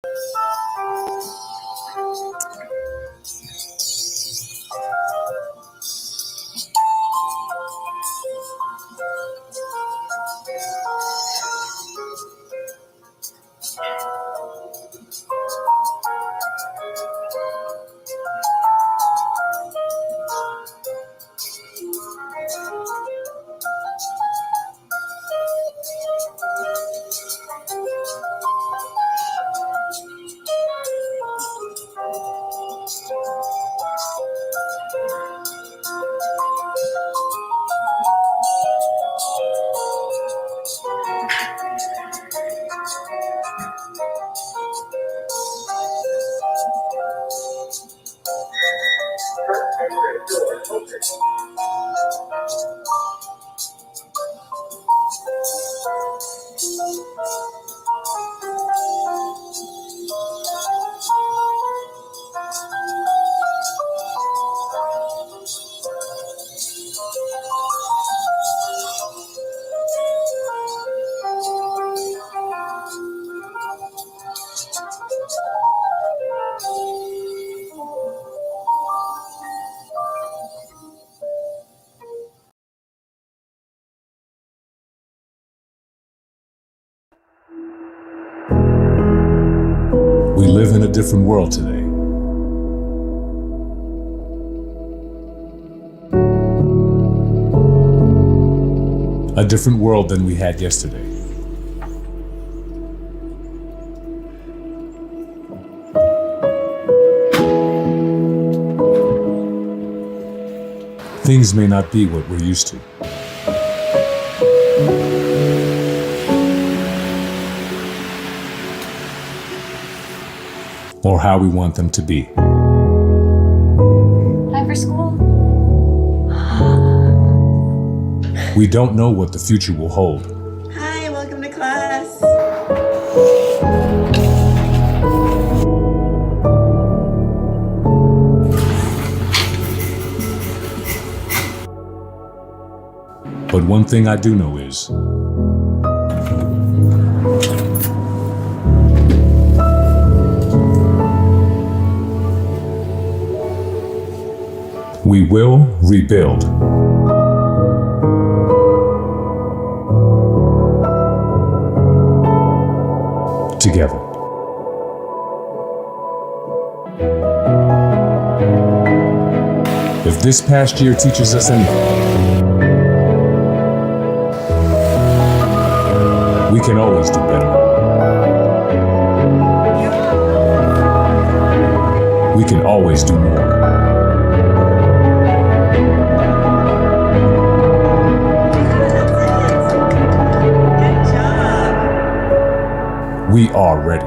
We live in a different world today. A different world than we had yesterday. Things may not be what we're used to. Or how we want them to be. Time for school? We don't know what the future will hold. Hi, welcome to class. But one thing I do know is we will rebuild. Together. If this past year teaches us anything, we can always do better. We can always do more. We are ready.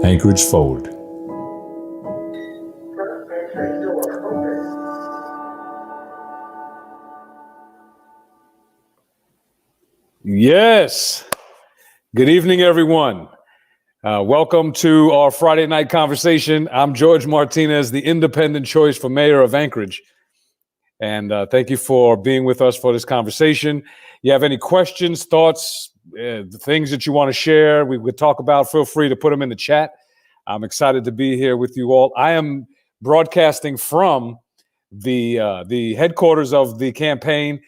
Anchorage forward. Yes. Good evening, everyone. Welcome to our Friday night conversation. I'm George Martinez, the independent choice for mayor of Anchorage. And thank you for being with us for this conversation. You have any questions, thoughts, things that you want to share, we would talk about, feel free to put them in the chat. I'm excited to be here with you all. I am broadcasting from the headquarters of the campaign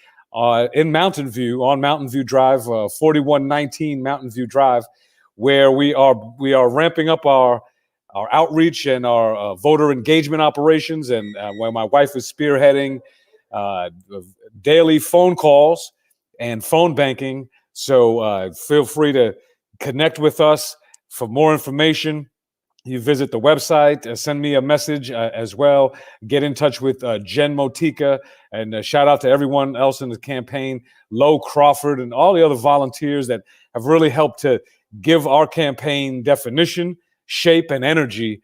in Mountain View, on Mountain View Drive, 4119 Mountain View Drive, where we are ramping up our outreach and our voter engagement operations, and where my wife is spearheading daily phone calls and phone banking. So feel free to connect with us for more information. You visit the website, send me a message as well. Get in touch with Jen Motika, and shout out to everyone else in the campaign, Lo Crawford, and all the other volunteers that have really helped to give our campaign definition, shape, and energy.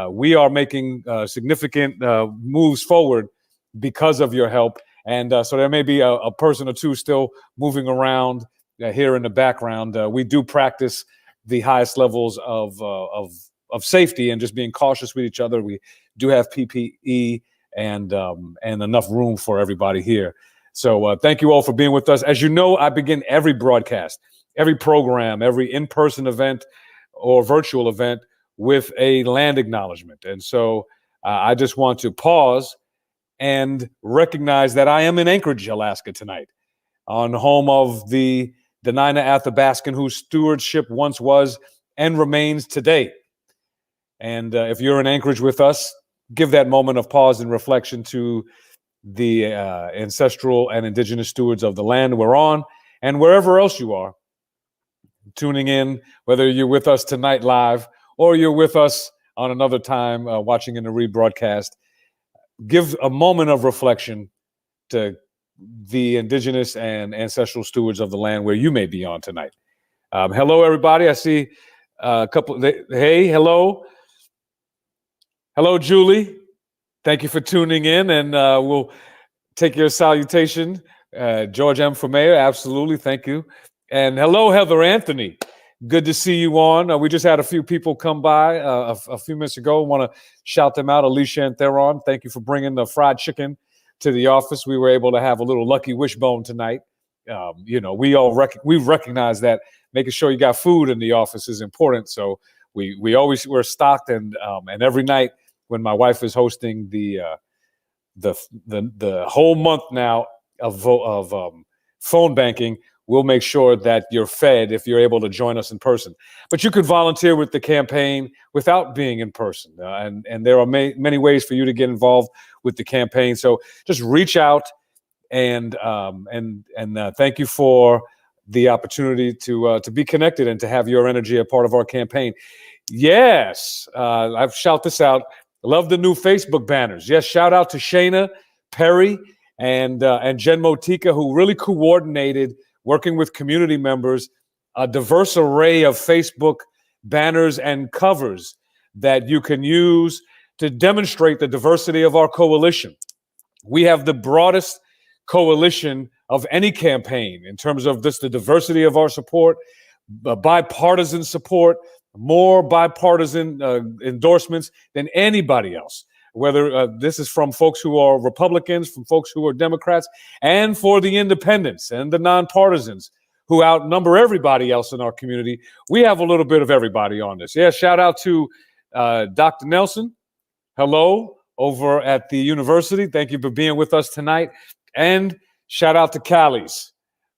We are making significant moves forward because of your help. And so there may be a person or two still moving around here in the background. We do practice the highest levels of safety and just being cautious with each other. We do have PPE and enough room for everybody here. So thank you all for being with us. As you know, I begin every broadcast, every program, every in-person event or virtual event with a land acknowledgement. And so I just want to pause and recognize that I am in Anchorage, Alaska tonight, on the home of the Dena'ina Athabaskan, whose stewardship once was and remains today. And if you're in Anchorage with us, give that moment of pause and reflection to the ancestral and indigenous stewards of the land we're on, and wherever else you are tuning in, whether you're with us tonight live or you're with us on another time watching in the rebroadcast. Give a moment of reflection to the indigenous and ancestral stewards of the land where you may be on tonight. Hello, everybody. I see a couple. Hey, hello. Hello, Julie. Thank you for tuning in, and we'll take your salutation. George M. for mayor. Absolutely. Thank you. And hello, Heather Anthony. Good to see you on. We just had a few people come by a few minutes ago. Want to shout them out. Alicia and Theron, thank you for bringing the fried chicken to the office. We were able to have a little lucky wishbone tonight. We recognize that making sure you got food in the office is important. So we're stocked, and every night when my wife is hosting the whole month now of phone banking, we'll make sure that you're fed if you're able to join us in person. But you could volunteer with the campaign without being in person, and there are many ways for you to get involved with the campaign. So just reach out and thank you for the opportunity to be connected and to have your energy a part of our campaign. Yes, I've shout this out. Love the new Facebook banners. Yes, shout out to Shayna Perry and Jen Motika, who really coordinated, working with community members, a diverse array of Facebook banners and covers that you can use to demonstrate the diversity of our coalition. We have the broadest coalition of any campaign in terms of the diversity of our support, bipartisan support, more bipartisan endorsements than anybody else, whether this is from folks who are Republicans, from folks who are Democrats, and for the independents and the nonpartisans who outnumber everybody else in our community. We have a little bit of everybody on this. Yeah, shout out to Dr. Nelson. Hello, over at the university. Thank you for being with us tonight. And shout out to Callie's.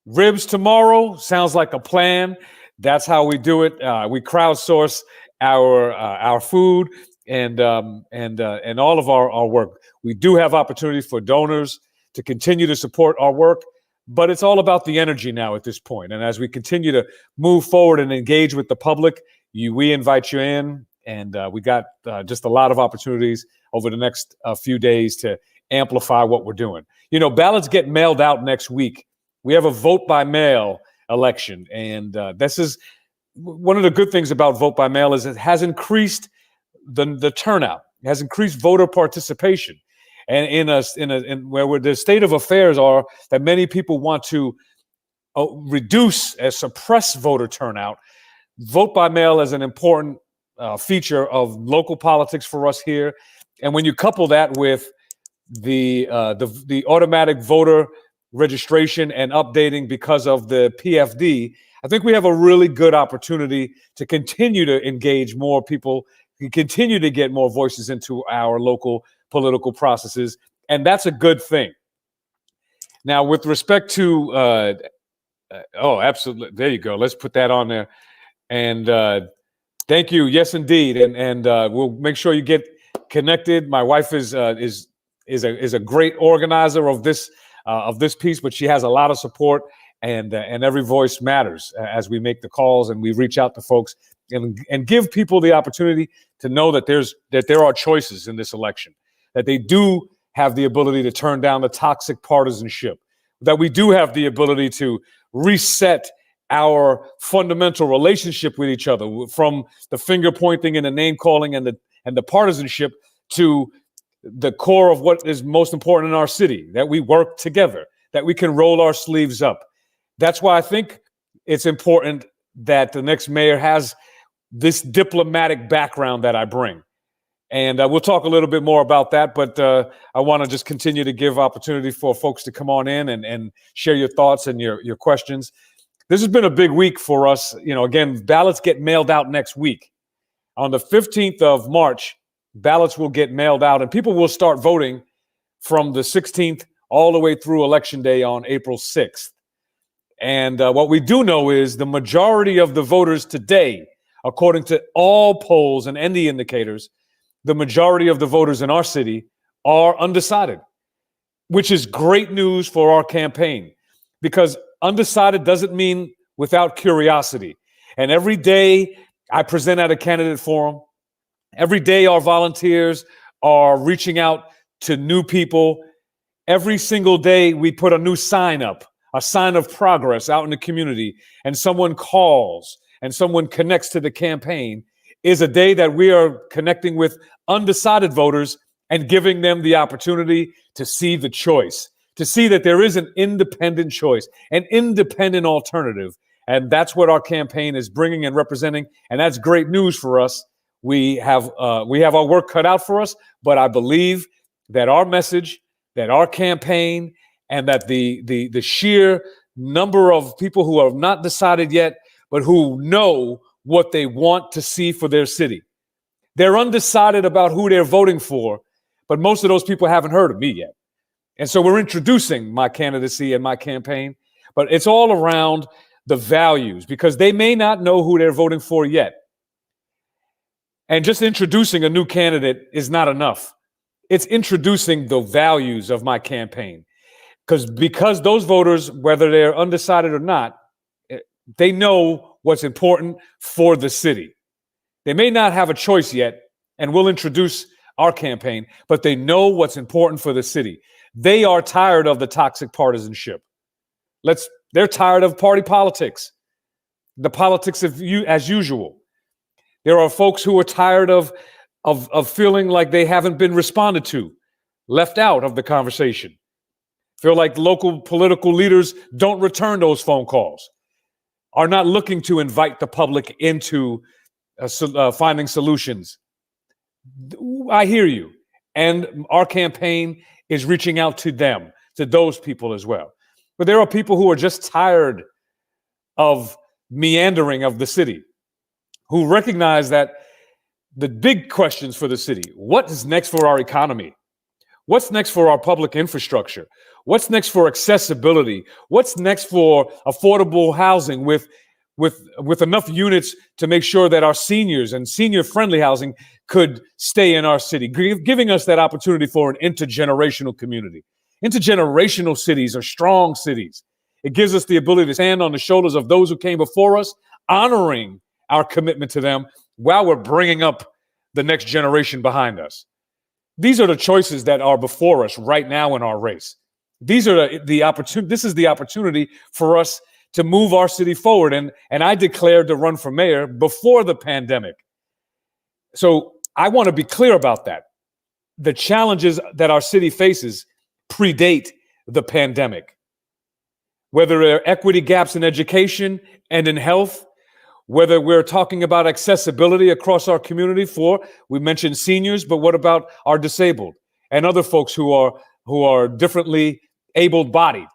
Ribs tomorrow sounds like a plan. That's how we do it. We crowdsource our food and all of our work. We do have opportunities for donors to continue to support our work, but it's all about the energy now at this point. And as we continue to move forward and engage with the public, we invite you in, and we got just a lot of opportunities over the next few days to amplify what we're doing. You know, ballots get mailed out next week. We have a vote by mail election, and this is one of the good things about vote by mail is it has increased the turnout, it has increased voter participation, and in where the state of affairs are that many people want to reduce and suppress voter turnout. Vote by mail is an important feature of local politics for us here, and when you couple that with the automatic voter registration and updating because of the PFD, I think we have a really good opportunity to continue to engage more people, continue to get more voices into our local political processes, and that's a good thing. Now, with respect to, absolutely, there you go. Let's put that on there. And thank you. Yes, indeed. And we'll make sure you get connected. My wife is a great organizer of this piece, but she has a lot of support, and every voice matters as we make the calls and we reach out to folks and give people the opportunity to know that there are choices in this election, that they do have the ability to turn down the toxic partisanship, that we do have the ability to reset our fundamental relationship with each other from the finger pointing and the name calling and the partisanship to the core of what is most important in our city, that we work together, that we can roll our sleeves up. That's why I think it's important that the next mayor has this diplomatic background that I bring. And we'll talk a little bit more about that, but I want to just continue to give opportunity for folks to come on in and share your thoughts and your questions. This has been a big week for us. Again, ballots get mailed out next week. On the 15th of March, ballots will get mailed out, and people will start voting from the 16th all the way through Election Day on April 6th. And what we do know is the majority of the voters today, according to all polls and any indicators, the majority of the voters in our city are undecided, which is great news for our campaign, because undecided doesn't mean without curiosity. And every day I present at a candidate forum. Every day our volunteers are reaching out to new people. Every single day we put a new sign up, a sign of progress out in the community, and someone calls and someone connects to the campaign. Is a day that we are connecting with undecided voters and giving them the opportunity to see the choice, to see that there is an independent choice, an independent alternative. And that's what our campaign is bringing and representing. And that's great news for us. We have our work cut out for us, but I believe that our message, that our campaign, and that the sheer number of people who have not decided yet, but who know what they want to see for their city. They're undecided about who they're voting for, but most of those people haven't heard of me yet. And so we're introducing my candidacy and my campaign, but it's all around the values, because they may not know who they're voting for yet. And just introducing a new candidate is not enough. It's introducing the values of my campaign, because those voters, whether they're undecided or not, they know what's important for the city. They may not have a choice yet, and we'll introduce our campaign, but they know what's important for the city. They are tired of the toxic partisanship. They're tired of party politics, the politics of as usual. There are folks who are tired of feeling like they haven't been responded to, left out of the conversation, feel like local political leaders don't return those phone calls, are not looking to invite the public into finding solutions. I hear you. And our campaign is reaching out to them, to those people as well. But there are people who are just tired of meandering of the city, who recognize that the big questions for the city: what is next for our economy? What's next for our public infrastructure? What's next for accessibility? What's next for affordable housing with enough units to make sure that our seniors and senior-friendly housing could stay in our city, giving us that opportunity for an intergenerational community. Intergenerational cities are strong cities. It gives us the ability to stand on the shoulders of those who came before us, honoring our commitment to them while we're bringing up the next generation behind us. These are the choices that are before us right now in our race. These are the opportunity. This is the opportunity for us to move our city forward. And I declared to run for mayor before the pandemic. So I want to be clear about that. The challenges that our city faces predate the pandemic. Whether there are equity gaps in education and in health, whether we're talking about accessibility across our community we mentioned seniors, but what about our disabled and other folks who are differently able-bodied?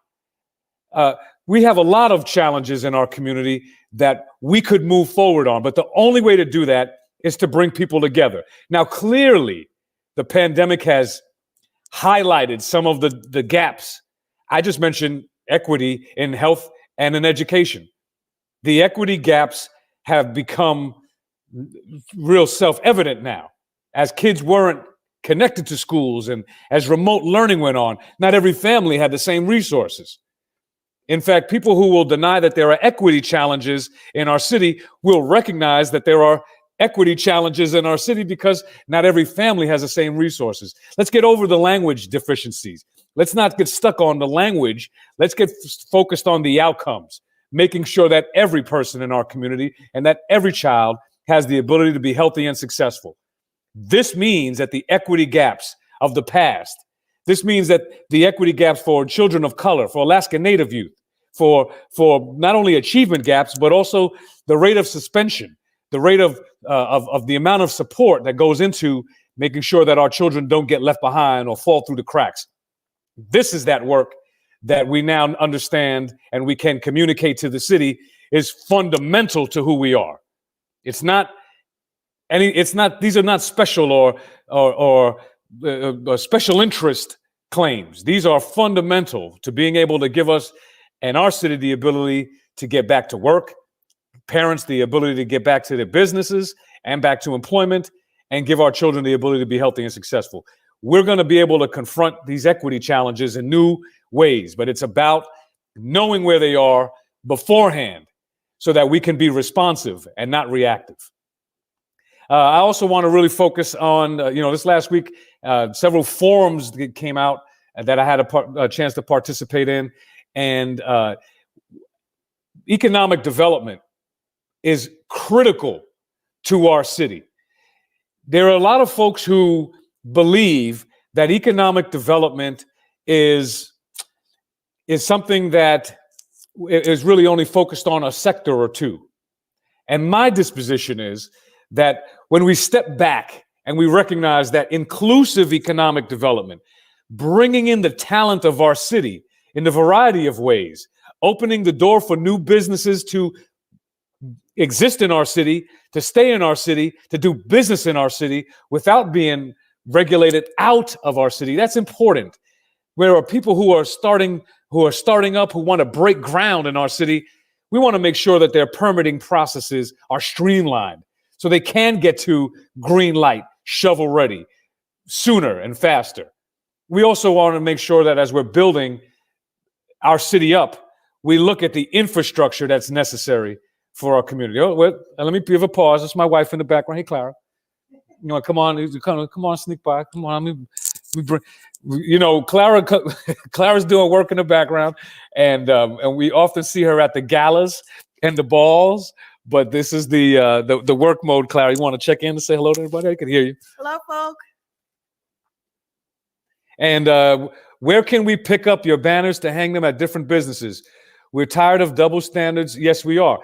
We have a lot of challenges in our community that we could move forward on, but the only way to do that is to bring people together. Now, clearly, the pandemic has highlighted some of the gaps. I just mentioned equity in health and in education. The equity gaps have become real self-evident now. As kids weren't connected to schools and as remote learning went on, not every family had the same resources. In fact, people who will deny that there are equity challenges in our city will recognize that there are equity challenges in our city because not every family has the same resources. Let's get over the language deficiencies. Let's not get stuck on the language. Let's get focused on the outcomes, making sure that every person in our community and that every child has the ability to be healthy and successful. This means that the equity gaps of the past, this means that the equity gaps for children of color, for Alaska Native youth, for not only achievement gaps, but also the rate of suspension, the rate of the amount of support that goes into making sure that our children don't get left behind or fall through the cracks. This is that work that we now understand and we can communicate to the city is fundamental to who we are. These are not special or special interest claims. These are fundamental to being able to give us and our city the ability to get back to work, parents the ability to get back to their businesses and back to employment, and give our children the ability to be healthy and successful. We're going to be able to confront these equity challenges in new ways, but it's about knowing where they are beforehand so that we can be responsive and not reactive. I also want to really focus on, this last week, several forums that came out that I had a chance to participate in. And economic development is critical to our city. There are a lot of folks who believe that economic development is something that is really only focused on a sector or two. And my disposition is that when we step back and we recognize that inclusive economic development, bringing in the talent of our city in a variety of ways, opening the door for new businesses to exist in our city, to stay in our city, to do business in our city without being regulated out of our city. That's important. There are people who are starting up, who want to break ground in our city. We want to make sure that their permitting processes are streamlined so they can get to green light, shovel ready sooner and faster. We also want to make sure that as we're building our city up, we look at the infrastructure that's necessary for our community. Oh, well, let me give a pause. It's my wife in the background. Hey, Clara. Come on, sneak by. Come on. Clara's doing work in the background, and we often see her at the galas and the balls. But this is the work mode, Clara. You want to check in and say hello to everybody? I can hear you. Hello, folk. And where can we pick up your banners to hang them at different businesses? We're tired of double standards. Yes, we are.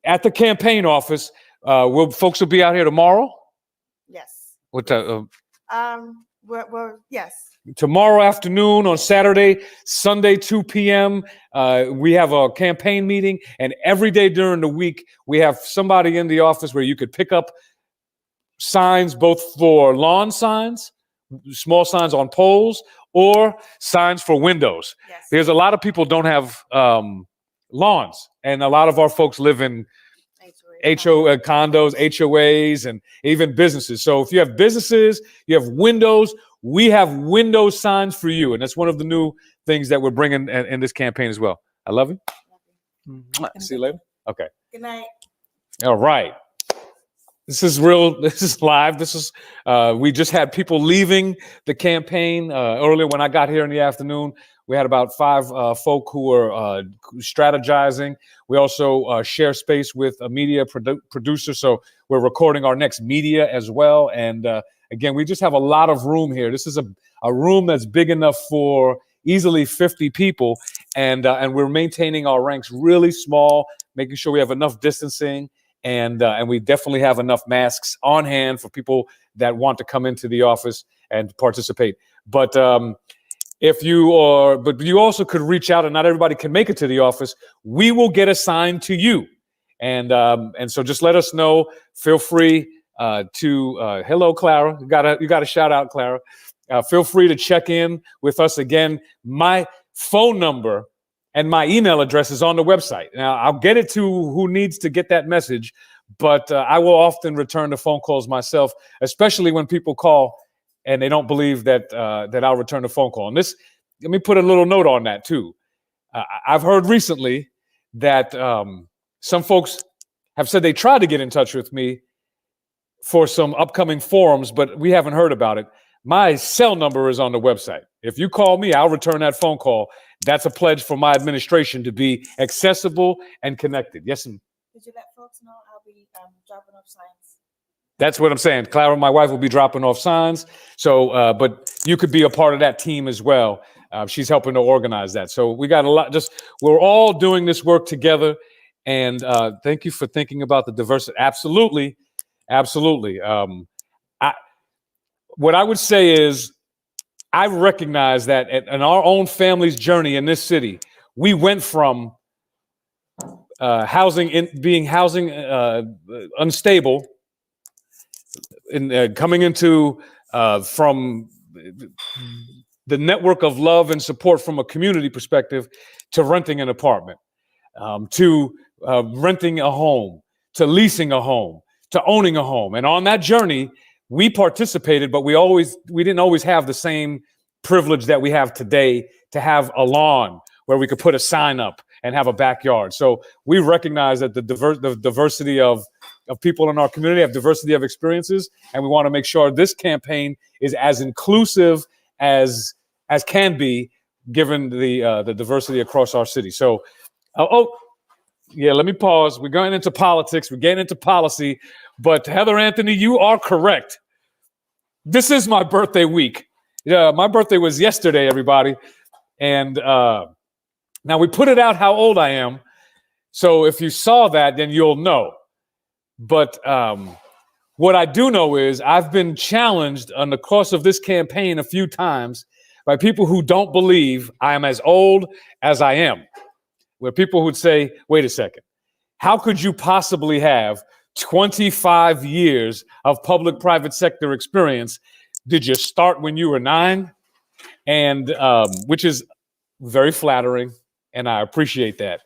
At the campaign office, folks will be out here tomorrow? Yes. What time? Yes. Tomorrow afternoon, on Saturday, Sunday, 2 p.m., we have a campaign meeting. And every day during the week, we have somebody in the office where you could pick up signs, both for lawn signs, small signs on poles, or signs for windows. Yes. There's a lot of people don't have lawns, and a lot of our folks live in condos, HOAs, and even businesses. So if you have businesses, you have windows, we have window signs for you. And that's one of the new things that we're bringing in this campaign as well. I love you. See you later. Okay. Good night. All right. This is real. This is live. We just had people leaving the campaign earlier when I got here in the afternoon. We had about 5 folk who were strategizing. We also share space with a media producer, so we're recording our next media as well. And again, we just have a lot of room here. This is a room that's big enough for easily 50 people, and we're maintaining our ranks really small, making sure we have enough distancing, and we definitely have enough masks on hand for people that want to come into the office and participate. But you also could reach out, and not everybody can make it to the office. We will get assigned to you, and so just let us know. Feel free to hello, Clara. You got a shout out, Clara. Feel free to check in with us again. My phone number and my email address is on the website. Now I'll get it to who needs to get that message, but I will often return the phone calls myself, especially when people call and they don't believe that I'll return the phone call. And let me put a little note on that too. I've heard recently that some folks have said they tried to get in touch with me for some upcoming forums, but we haven't heard about it. My cell number is on the website. If you call me, I'll return that phone call. That's a pledge for my administration to be accessible and connected. Yes, ma'am. Did you let folks know I'll be dropping off signs? That's what I'm saying. Clara, my wife, will be dropping off signs. So, but you could be a part of that team as well. She's helping to organize that. So we got a lot. We're all doing this work together. And thank you for thinking about the diversity. Absolutely, absolutely. what I would say is I recognize that in our own family's journey in this city, we went from being housing unstable, and coming into from the network of love and support from a community perspective, to renting an apartment, to renting a home, to leasing a home, to owning a home. And on that journey, we participated, but we didn't always have the same privilege that we have today to have a lawn where we could put a sign up and have a backyard. So we recognize that the diversity of people in our community have diversity of experiences, and we want to make sure this campaign is as inclusive as can be, given the diversity across our city. So, let me pause. We're going into politics. We're getting into policy. But Heather Anthony, you are correct. This is my birthday week. Yeah, my birthday was yesterday, everybody. And now we put it out how old I am. So if you saw that, then you'll know. But what I do know is I've been challenged on the course of this campaign a few times by people who don't believe I am as old as I am. Where people would say, wait a second, how could you possibly have 25 years of public-private sector experience? Did you start when you were 9? And which is very flattering, and I appreciate that.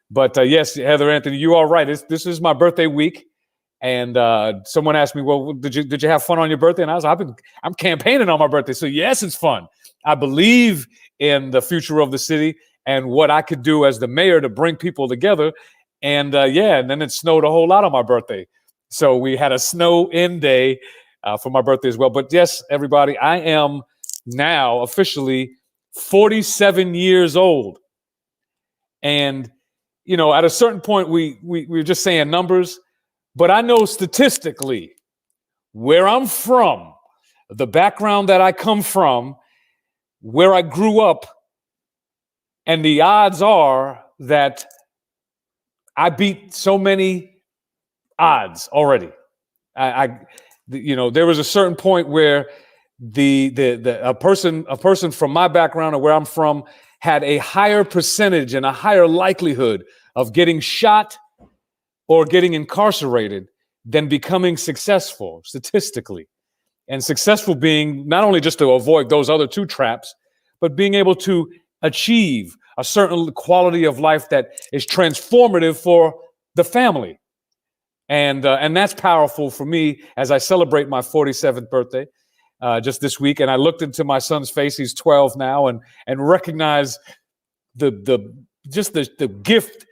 But yes, Heather Anthony, you are right. This is my birthday week. And someone asked me, well, did you have fun on your birthday? And I'm campaigning on my birthday. So yes, it's fun. I believe in the future of the city and what I could do as the mayor to bring people together. And and then it snowed a whole lot on my birthday. So we had a snow in day for my birthday as well. But yes, everybody, I am now officially 47 years old. And, at a certain point, we were just saying numbers, but I know statistically where I'm from, the background that I come from, where I grew up, and the odds are that I beat so many odds already. There was a certain point where a person from my background or where I'm from had a higher percentage and a higher likelihood of getting shot or getting incarcerated than becoming successful statistically. And successful being not only just to avoid those other two traps, but being able to achieve a certain quality of life that is transformative for the family. And that's powerful for me as I celebrate my 47th birthday just this week. And I looked into my son's face, he's 12 now, and recognize the gift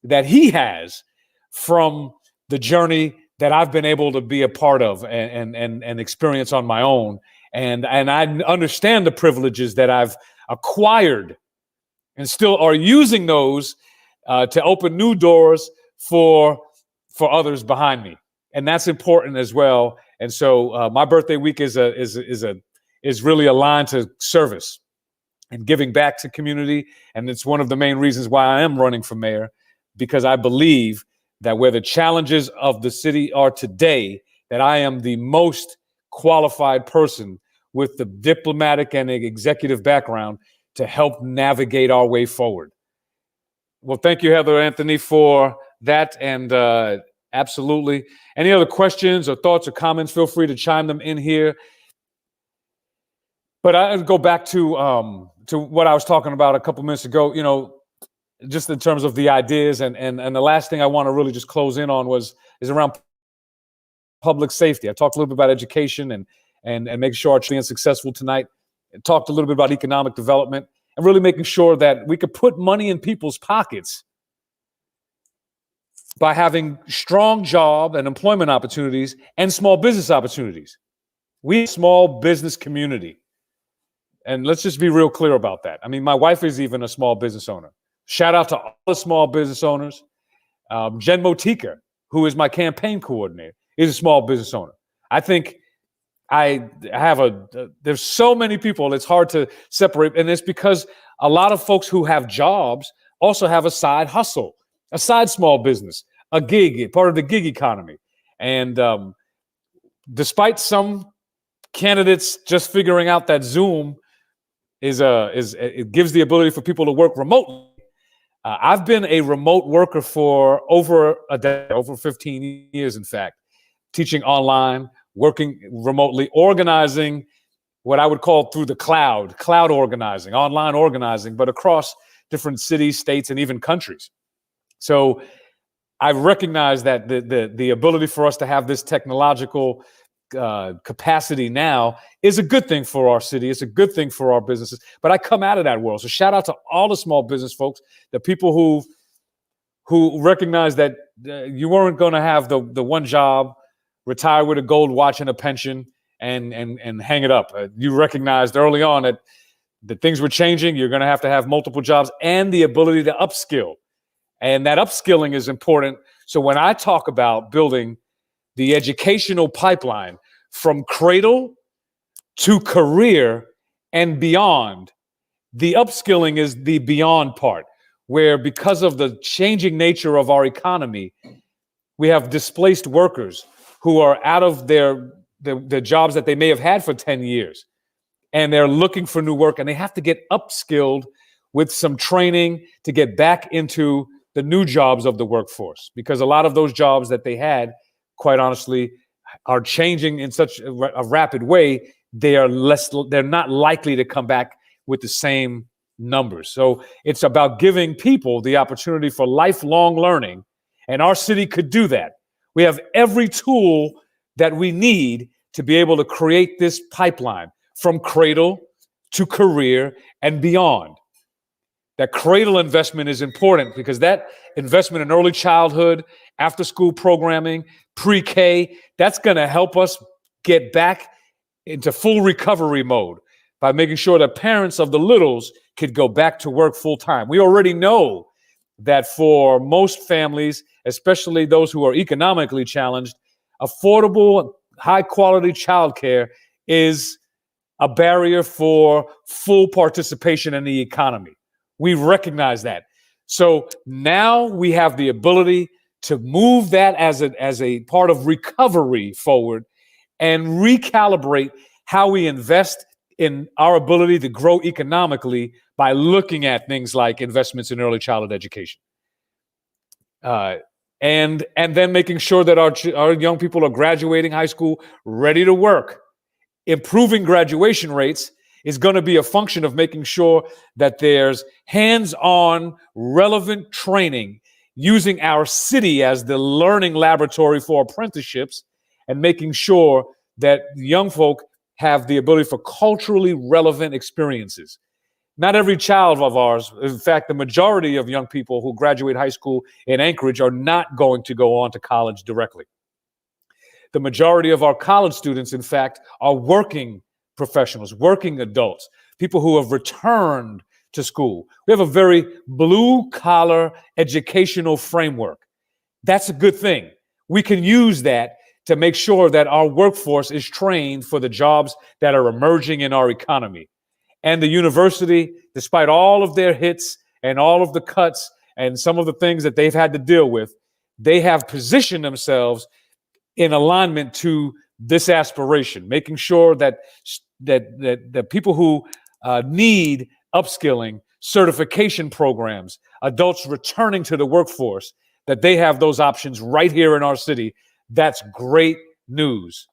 that he has from the journey that I've been able to be a part of and experience on my own. And I understand the privileges that I've acquired and still are using those to open new doors for others behind me. And that's important as well. And so my birthday week is really aligned to service and giving back to community. And it's one of the main reasons why I am running for mayor, because I believe that where the challenges of the city are today, that I am the most qualified person with the diplomatic and executive background to help navigate our way forward. Well, thank you, Heather Anthony, for that. And absolutely. Any other questions or thoughts or comments, feel free to chime them in here. But I go back to what I was talking about a couple minutes ago, just in terms of the ideas. And the last thing I want to really just close in on is around public safety. I talked a little bit about education and making sure our being successful tonight. I talked a little bit about economic development and really making sure that we could put money in people's pockets by having strong job and employment opportunities and small business opportunities. We small business community. And let's just be real clear about that. I mean, my wife is even a small business owner. Shout out to all the small business owners. Jen Motika, who is my campaign coordinator, is a small business owner. I think I have there's so many people, it's hard to separate. And it's because a lot of folks who have jobs also have a side hustle, a side small business, a gig, part of the gig economy. And despite some candidates just figuring out that Zoom it gives the ability for people to work remotely. I've been a remote worker for over a decade, over 15 years, in fact, teaching online, working remotely, organizing what I would call through the cloud organizing, online organizing, but across different cities, states, and even countries. So I recognize that the ability for us to have this technological capacity now is a good thing for our city. It's a good thing for our businesses. But I come out of that world. So shout out to all the small business folks, the people who recognize that you weren't going to have the one job, retire with a gold watch and a pension, and hang it up. You recognized early on that things were changing. You're going to have multiple jobs and the ability to upskill. And that upskilling is important. So when I talk about building the educational pipeline from cradle to career and beyond, the upskilling is the beyond part, where because of the changing nature of our economy, we have displaced workers who are out of their jobs that they may have had for 10 years. And they're looking for new work, and they have to get upskilled with some training to get back into the new jobs of the workforce, because a lot of those jobs that they had, quite honestly, are changing in such a rapid way. They're not likely to come back with the same numbers. So it's about giving people the opportunity for lifelong learning. And our city could do that. We have every tool that we need to be able to create this pipeline from cradle to career and beyond. That cradle investment is important because that investment in early childhood, after school programming, pre-K, that's going to help us get back into full recovery mode by making sure that parents of the littles could go back to work full time. We already know that for most families, especially those who are economically challenged, affordable, high quality childcare is a barrier for full participation in the economy. We recognize that. So now we have the ability to move that as a part of recovery forward and recalibrate how we invest in our ability to grow economically by looking at things like investments in early childhood education. And then making sure that our young people are graduating high school ready to work. Improving graduation rates is going to be a function of making sure that there's hands-on relevant training, using our city as the learning laboratory for apprenticeships, and making sure that young folk have the ability for culturally relevant experiences. Not every child of ours, in fact, the majority of young people who graduate high school in Anchorage are not going to go on to college directly. The majority of our college students, in fact, are working professionals, working adults, people who have returned to school. We have a very blue-collar educational framework. That's a good thing. We can use that to make sure that our workforce is trained for the jobs that are emerging in our economy. And the university, despite all of their hits and all of the cuts and some of the things that they've had to deal with, they have positioned themselves in alignment to this aspiration, making sure that people who need upskilling, certification programs, adults returning to the workforce, that they have those options right here in our city. That's great news.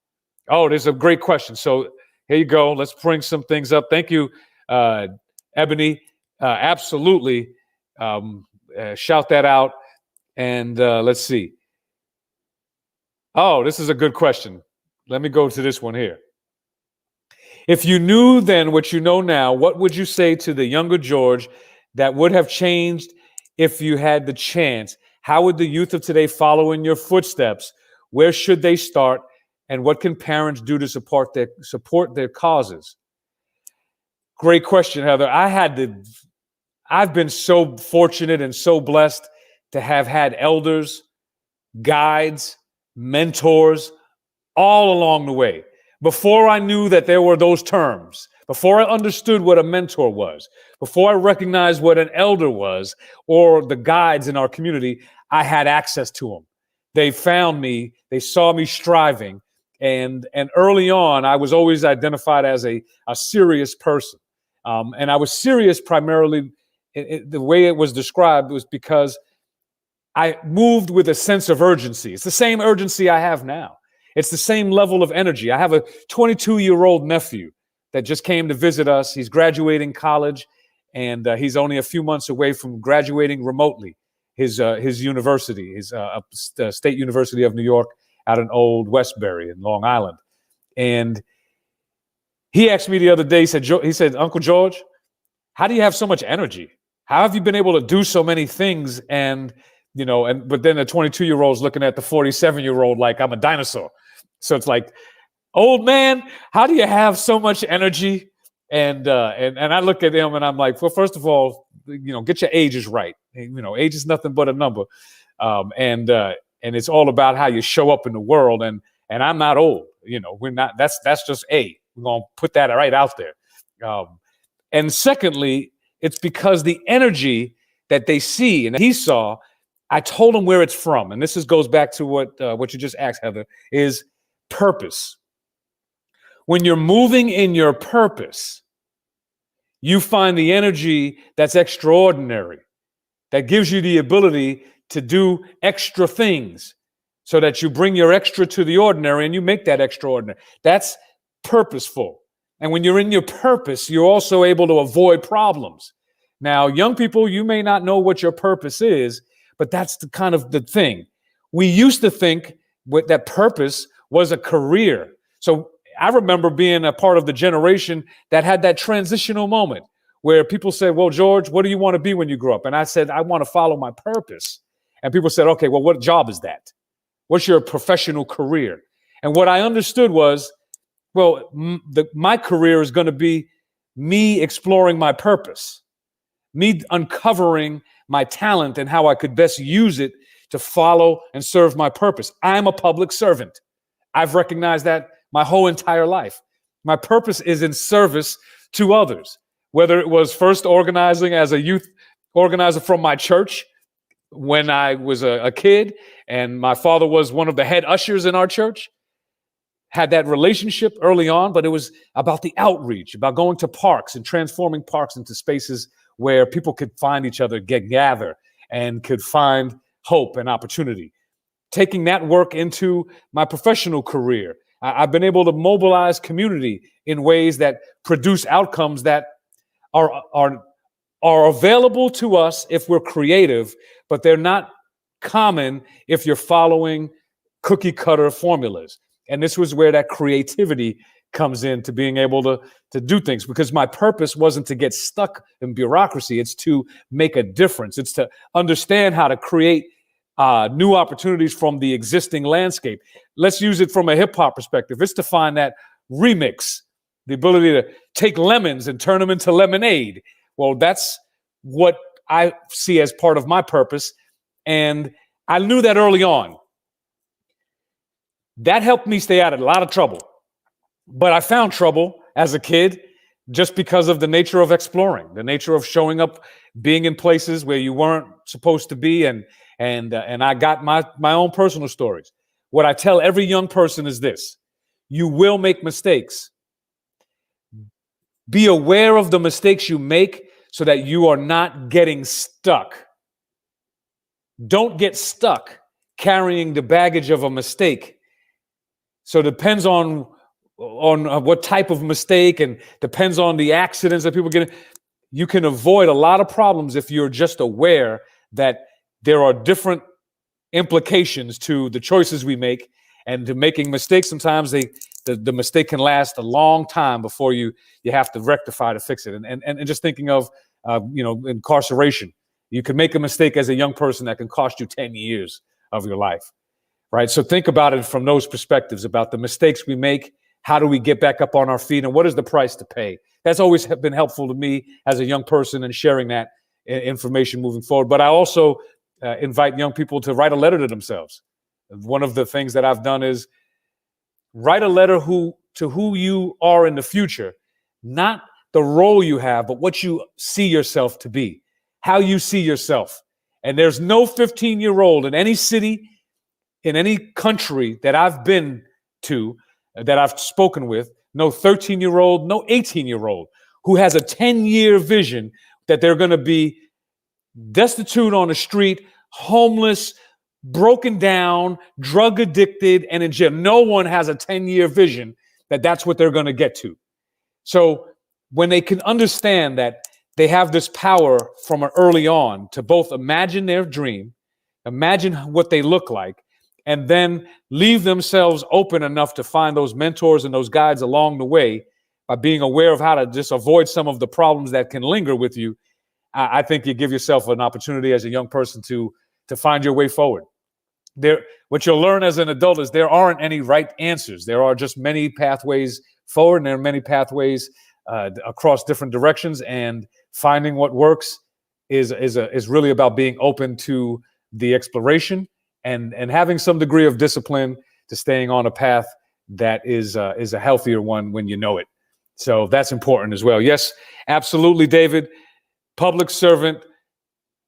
Oh, there's a great question. So here you go. Let's bring some things up. Thank you, Ebony. Absolutely. Shout that out. And let's see. Oh, this is a good question. Let me go to this one here. If you knew then what you know now, what would you say to the younger George that would have changed if you had the chance? How would the youth of today follow in your footsteps? Where should they start? And what can parents do to support their causes? Great question, Heather. I've been so fortunate and so blessed to have had elders, guides, mentors all along the way. Before I knew that there were those terms, before I understood what a mentor was, before I recognized what an elder was, or the guides in our community, I had access to them. They found me, they saw me striving, And early on, I was always identified as a serious person. And I was serious primarily, the way it was described was because I moved with a sense of urgency. It's the same urgency I have now. It's the same level of energy. I have a 22-year-old nephew that just came to visit us. He's graduating college, and he's only a few months away from graduating remotely his university, his State University of New York out in Old Westbury in Long Island. And he asked me the other day, he said, Uncle George, how do you have so much energy? How have you been able to do so many things? And, but then the 22-year-old's looking at the 47-year-old like I'm a dinosaur. So it's like, old man, how do you have so much energy? And I look at him and I'm like, well, first of all, get your ages right. Age is nothing but a number. And it's all about how you show up in the world. And I'm not old. We're not. That's just we're gonna put that right out there. And secondly, it's because the energy that they see and he saw, I told him where it's from. And this goes back to what you just asked, Heather, is purpose. When you're moving in your purpose, you find the energy that's extraordinary, that gives you the ability to do extra things so that you bring your extra to the ordinary and you make that extraordinary. That's purposeful. And when you're in your purpose, you're also able to avoid problems. Now, young people, you may not know what your purpose is, but that's the kind of the thing. We used to think that purpose was a career. So I remember being a part of the generation that had that transitional moment where people said, well, George, what do you want to be when you grow up? And I said, I want to follow my purpose. And people said, okay, well, what job is that? What's your professional career? And what I understood was, well, my career is going to be me exploring my purpose, me uncovering my talent and how I could best use it to follow and serve my purpose. I'm a public servant. I've recognized that my whole entire life. My purpose is in service to others, whether it was first organizing as a youth organizer from my church when I was a kid, and my father was one of the head ushers in our church, had that relationship early on, but it was about the outreach, about going to parks and transforming parks into spaces where people could find each other, gather, and could find hope and opportunity. Taking that work into my professional career, I've been able to mobilize community in ways that produce outcomes that are available to us if we're creative, but they're not common if you're following cookie cutter formulas. And this was where that creativity comes in, to being able to do things, because my purpose wasn't to get stuck in bureaucracy. It's to make a difference. It's to understand how to create new opportunities from the existing landscape. Let's use it from a hip hop perspective. It's to find that remix, the ability to take lemons and turn them into lemonade. Well, that's what I see as part of my purpose. And I knew that early on. That helped me stay out of a lot of trouble. But I found trouble as a kid just because of the nature of exploring, the nature of showing up, being in places where you weren't supposed to be. And I got my own personal stories. What I tell every young person is this: you will make mistakes. Be aware of the mistakes you make so that you are not getting stuck. Don't get stuck carrying the baggage of a mistake. So it depends on what type of mistake, and depends on the accidents that people get in. You can avoid a lot of problems if you're just aware that there are different implications to the choices we make, and to making mistakes. Sometimes the mistake can last a long time before you have to rectify to fix it. And just thinking of incarceration, you can make a mistake as a young person that can cost you 10 years of your life, right? So think about it from those perspectives, about the mistakes we make. How do we get back up on our feet, and what is the price to pay? That's always been helpful to me as a young person, and sharing that information moving forward. But I also invite young people to write a letter to themselves. One of the things that I've done is write a letter to who you are in the future, not the role you have, but what you see yourself to be, how you see yourself. And there's no 15-year-old in any city, in any country that I've been to, that I've spoken with, no 13-year-old, no 18-year-old who has a 10-year vision that they're going to be destitute on the street, homeless, broken down, drug addicted, and in jail. No one has a 10-year vision that that's what they're going to get to. So when they can understand that they have this power from early on to both imagine their dream, imagine what they look like, and then leave themselves open enough to find those mentors and those guides along the way by being aware of how to just avoid some of the problems that can linger with you, I think you give yourself an opportunity as a young person to find your way forward. What you'll learn as an adult is there aren't any right answers. There are just many pathways forward, and there are many pathways across different directions. And finding what works is really about being open to the exploration and having some degree of discipline to staying on a path that is a healthier one when you know it. So that's important as well. Yes, absolutely, David. Public servant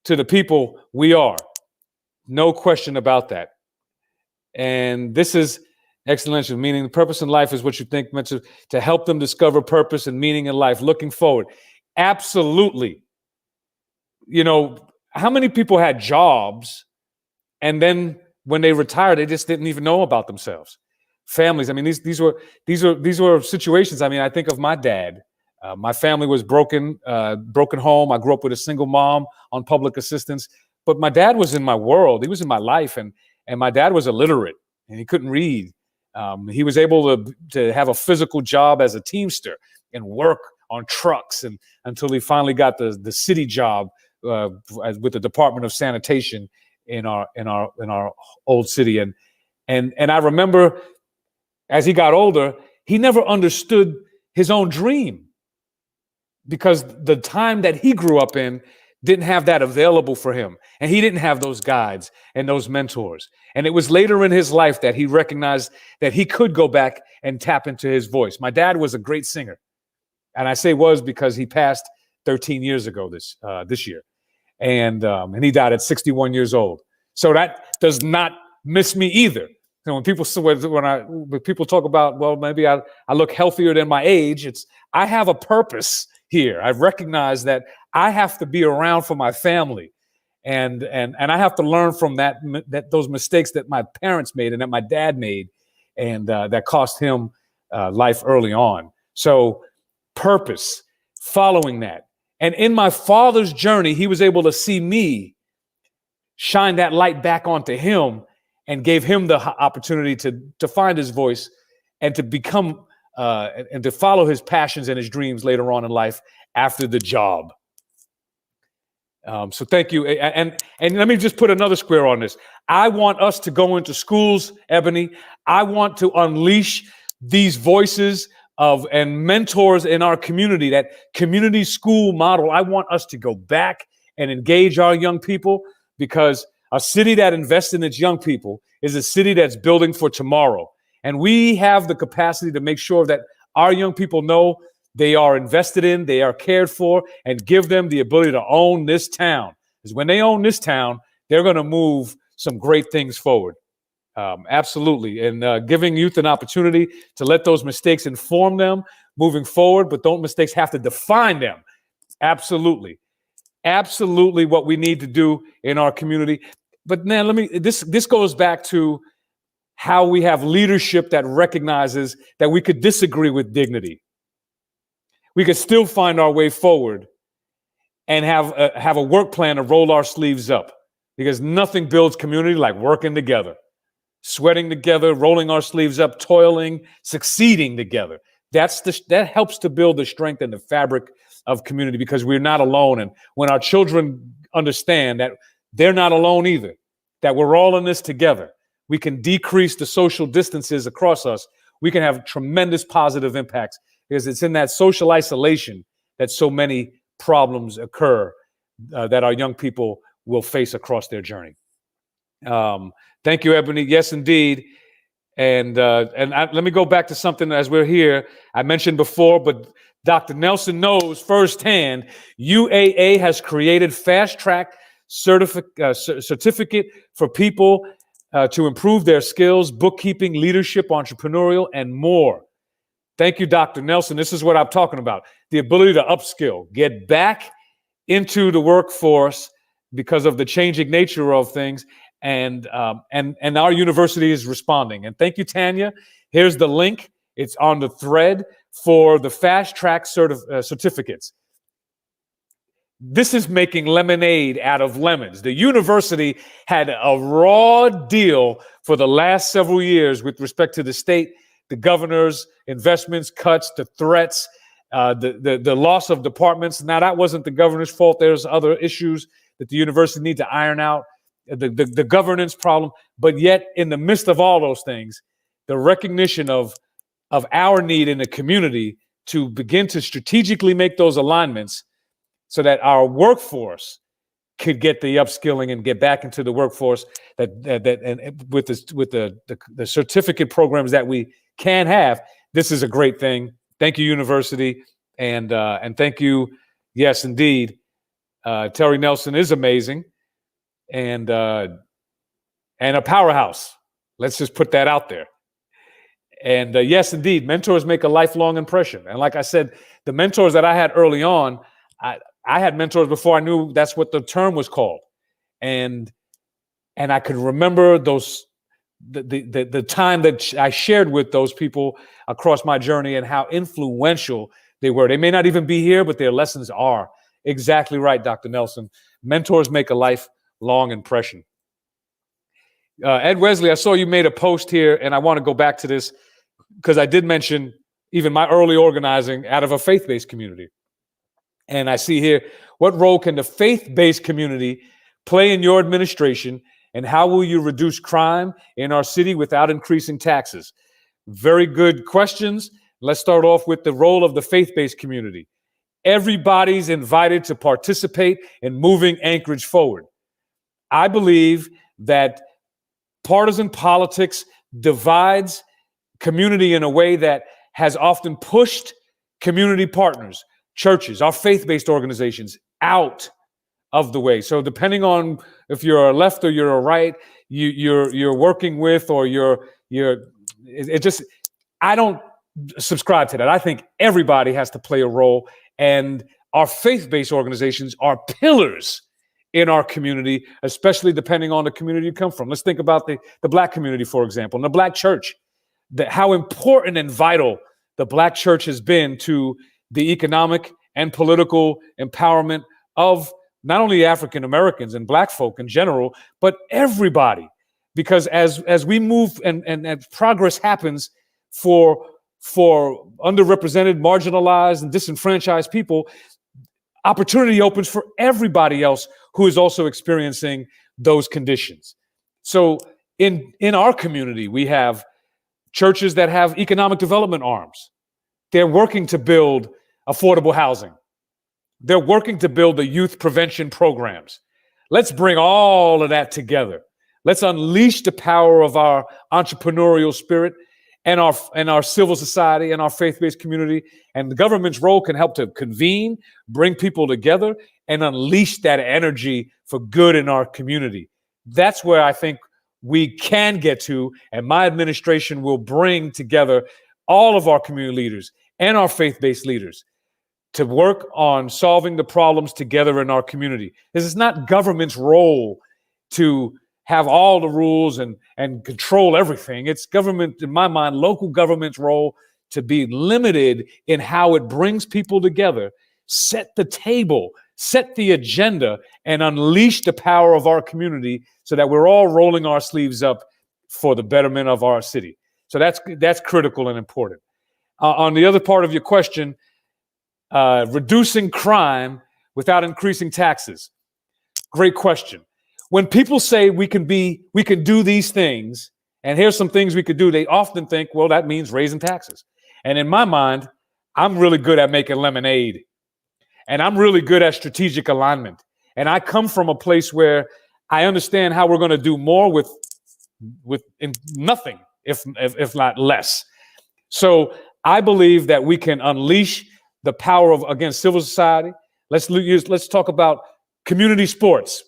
to the people we are. No question about that. And this is excellential, meaning the purpose in life is what you think meant to help them discover purpose and meaning in life, looking forward. Absolutely. You know, how many people had jobs and then when they retired, they just didn't even know about themselves? Families. I mean, these were situations. I mean, I think of my dad. My family was broken home. I grew up with a single mom on public assistance, but my dad was in my world. He was in my life, and my dad was illiterate and he couldn't read. He was able to have a physical job as a teamster and work on trucks, and until he finally got the city job with the Department of Sanitation in our old city. And I remember as he got older, he never understood his own dream because the time that he grew up in didn't have that available for him. And he didn't have those guides and those mentors. And it was later in his life that he recognized that he could go back and tap into his voice. My dad was a great singer. And I say was because he passed 13 years ago this year. And he died at 61 years old. So that does not miss me either. You know, when people talk about, well, maybe I look healthier than my age, I have a purpose here. I recognize that I have to be around for my family, and I have to learn from those mistakes that my parents made and that my dad made, and that cost him life early on. So purpose, following that, and in my father's journey, he was able to see me shine that light back onto him, and gave him the opportunity to find his voice and to become and to follow his passions and his dreams later on in life after the job. So thank you. And let me just put another square on this. I want us to go into schools, Ebony. I want to unleash these voices and mentors in our community, that community school model. I want us to go back and engage our young people, because a city that invests in its young people is a city that's building for tomorrow. And we have the capacity to make sure that our young people know they are invested in, they are cared for, and give them the ability to own this town. Because when they own this town, they're going to move some great things forward. Absolutely. And giving youth an opportunity to let those mistakes inform them moving forward, but don't mistakes have to define them. Absolutely. Absolutely what we need to do in our community. But now this goes back to how we have leadership that recognizes that we could disagree with dignity. We could still find our way forward and have a work plan to roll our sleeves up, because nothing builds community like working together, sweating together, rolling our sleeves up, toiling, succeeding together. That helps to build the strength and the fabric of community, because we're not alone. And when our children understand that they're not alone either, that we're all in this together, we can decrease the social distances across us. We can have tremendous positive impacts, because it's in that social isolation that so many problems occur that our young people will face across their journey. Thank you, Ebony. Yes, indeed. And let me go back to something as we're here. I mentioned before, but Dr. Nelson knows firsthand, UAA has created fast track certificate for people to improve their skills, bookkeeping, leadership, entrepreneurial, and more. Thank you, Dr. Nelson. This is what I'm talking about. The ability to upskill, get back into the workforce because of the changing nature of things. And our university is responding. And thank you, Tanya. Here's the link. It's on the thread for the fast track certificates. This is making lemonade out of lemons. The university had a raw deal for the last several years with respect to the state, the governor's investments, cuts, the threats, the loss of departments. Now, that wasn't the governor's fault. There's other issues that the university need to iron out, the governance problem. But yet, in the midst of all those things, the recognition of our need in the community to begin to strategically make those alignments so that our workforce could get the upskilling and get back into the workforce and with the certificate programs that we can have. This is a great thing. Thank you, university, and thank you. Yes, indeed, Terry Nelson is amazing, and a powerhouse. Let's just put that out there. And yes, indeed, mentors make a lifelong impression. And like I said, the mentors that I had early on, I had mentors before I knew that's what the term was called, and I could remember the time that I shared with those people across my journey and how influential they were. They may not even be here, but their lessons are. Exactly right, Dr. Nelson. Mentors make a lifelong impression. Ed Wesley, I saw you made a post here, and I want to go back to this because I did mention even my early organizing out of a faith-based community. And I see here, what role can the faith-based community play in your administration, and how will you reduce crime in our city without increasing taxes? Very good questions. Let's start off with the role of the faith-based community. Everybody's invited to participate in moving Anchorage forward. I believe that partisan politics divides community in a way that has often pushed community partners, churches, our faith-based organizations out of the way. So depending on if you're a left or you're a right, you're working with, or I don't subscribe to that. I think everybody has to play a role, and our faith-based organizations are pillars in our community, especially depending on the community you come from. Let's think about the Black community, for example, and the Black church, how important and vital the Black church has been to the economic and political empowerment of not only African Americans and Black folk in general, but everybody. Because as we move and progress happens for underrepresented, marginalized, and disenfranchised people, opportunity opens for everybody else who is also experiencing those conditions. So in our community, we have churches that have economic development arms. They're working to build affordable housing. They're working to build the youth prevention programs. Let's bring all of that together. Let's unleash the power of our entrepreneurial spirit and our civil society and our faith-based community. And the government's role can help to convene, bring people together, and unleash that energy for good in our community. That's where I think we can get to, and my administration will bring together all of our community leaders and our faith-based leaders to work on solving the problems together in our community. This is not government's role to have all the rules and control everything. It's government, in my mind, local government's role to be limited in how it brings people together, set the table, set the agenda, and unleash the power of our community so that we're all rolling our sleeves up for the betterment of our city. So that's critical and important. On the other part of your question, reducing crime without increasing taxes. Great question. When people say we can do these things, and here's some things we could do, they often think, well, that means raising taxes. And in my mind, I'm really good at making lemonade, and I'm really good at strategic alignment. And I come from a place where I understand how we're going to do more with nothing, if not less. So I believe that we can unleash the power of, again, civil society. Let's talk about community sports.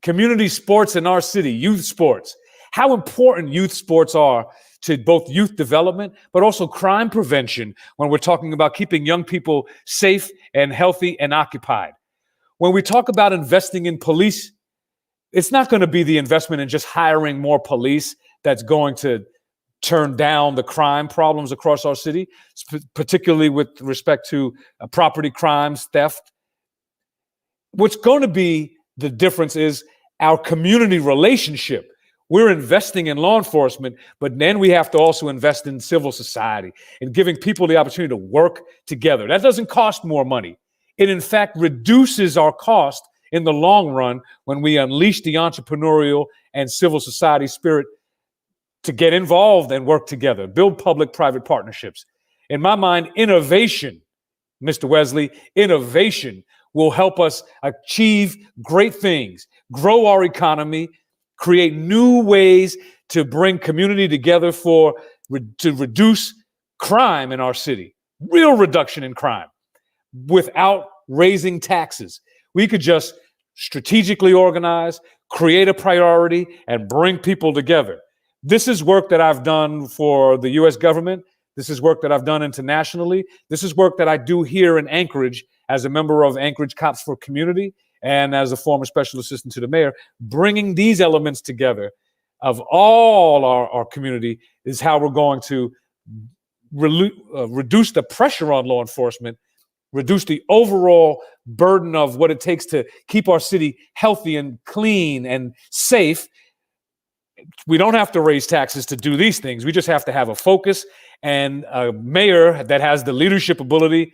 Community sports in our city, youth sports. how important youth sports are to both youth development, but also crime prevention when we're talking about keeping young people safe and healthy and occupied. When we talk about investing in police, it's not going to be the investment in just hiring more police that's going to turn down the crime problems across our city, particularly with respect to property crimes, theft. What's going to be the difference is our community relationship. We're investing in law enforcement, but then we have to also invest in civil society and giving people the opportunity to work together. That doesn't cost more money. It, in fact, reduces our cost in the long run when we unleash the entrepreneurial and civil society spirit to get involved and work together, build public-private partnerships. In my mind, innovation, Mr. Wesley, innovation will help us achieve great things, grow our economy, create new ways to bring community together to reduce crime in our city, real reduction in crime, without raising taxes. We could just strategically organize, create a priority, and bring people together. This is work that I've done for the U.S. government. This is work that I've done internationally. This is work that I do here in Anchorage as a member of Anchorage Cops for Community and as a former special assistant to the mayor. Bringing these elements together of all our community is how we're going to reduce the pressure on law enforcement, reduce the overall burden of what it takes to keep our city healthy and clean and safe. We don't have to raise taxes to do these things. We just have to have a focus and a mayor that has the leadership ability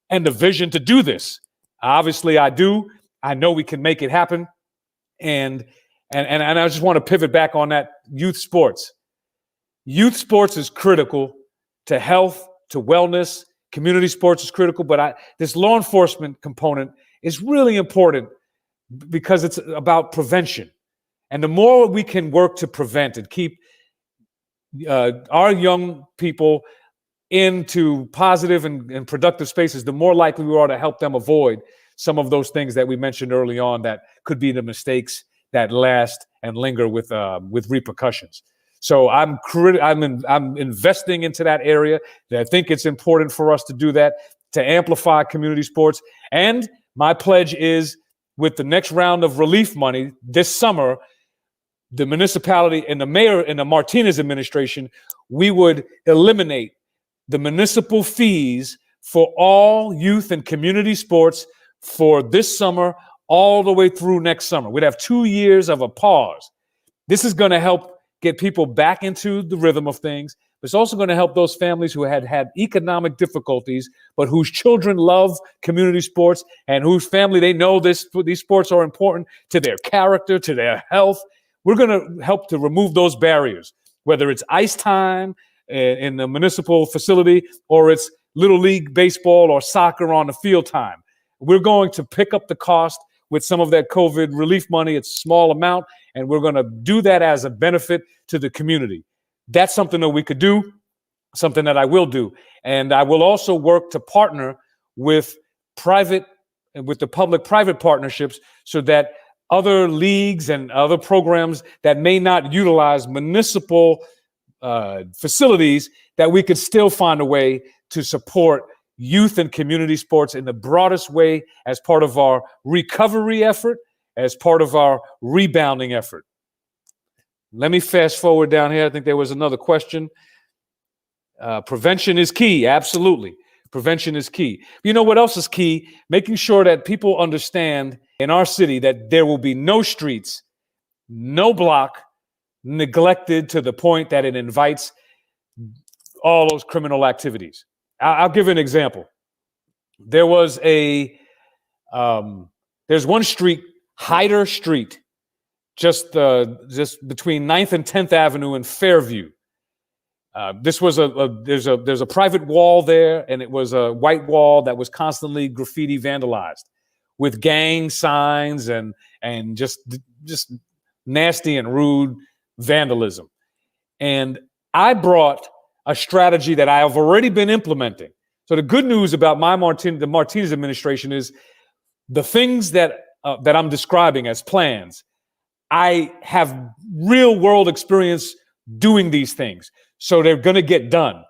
and the vision to do this. Obviously, I do. I know we can make it happen. And I just want to pivot back on that youth sports. Youth sports is critical to health, to wellness. Community sports is critical, but this law enforcement component is really important because it's about prevention. And the more we can work to prevent and keep our young people into positive and productive spaces, the more likely we are to help them avoid some of those things that we mentioned early on that could be the mistakes that last and linger with repercussions. So I'm investing into that area. I think it's important for us to do that, to amplify community sports. And my pledge is, with the next round of relief money this summer, the municipality and the mayor and the Martinez administration, we would eliminate the municipal fees for all youth and community sports for this summer all the way through next summer. We'd have 2 years of a pause. This is going to help get people back into the rhythm of things. It's also going to help those families who had economic difficulties, but whose children love community sports and whose family, they know these sports are important to their character, to their health. We're going to help to remove those barriers, whether it's ice time in the municipal facility or it's Little League baseball or soccer on the field time. We're going to pick up the cost with some of that COVID relief money. It's a small amount, and we're going to do that as a benefit to the community. That's something that we could do, something that I will do. And I will also work to partner with the public-private partnerships so that other leagues and other programs that may not utilize municipal facilities, that we could still find a way to support youth and community sports in the broadest way as part of our recovery effort, as part of our rebounding effort. Let me fast forward down here. I think there was another question. Prevention is key. Absolutely. Prevention is key. You know what else is key? Making sure that people understand in our city that there will be no streets, no block neglected to the point that it invites all those criminal activities. I'll give an example. There was there's one street, Hyder Street, just between 9th and 10th Avenue in Fairview. This was there's a private wall there, and it was a white wall that was constantly graffiti vandalized with gang signs and just nasty and rude vandalism. And I brought a strategy that I have already been implementing. So the good news about the Martinez administration is the things that I'm describing as plans, I have real world experience doing these things. So they're going to get done.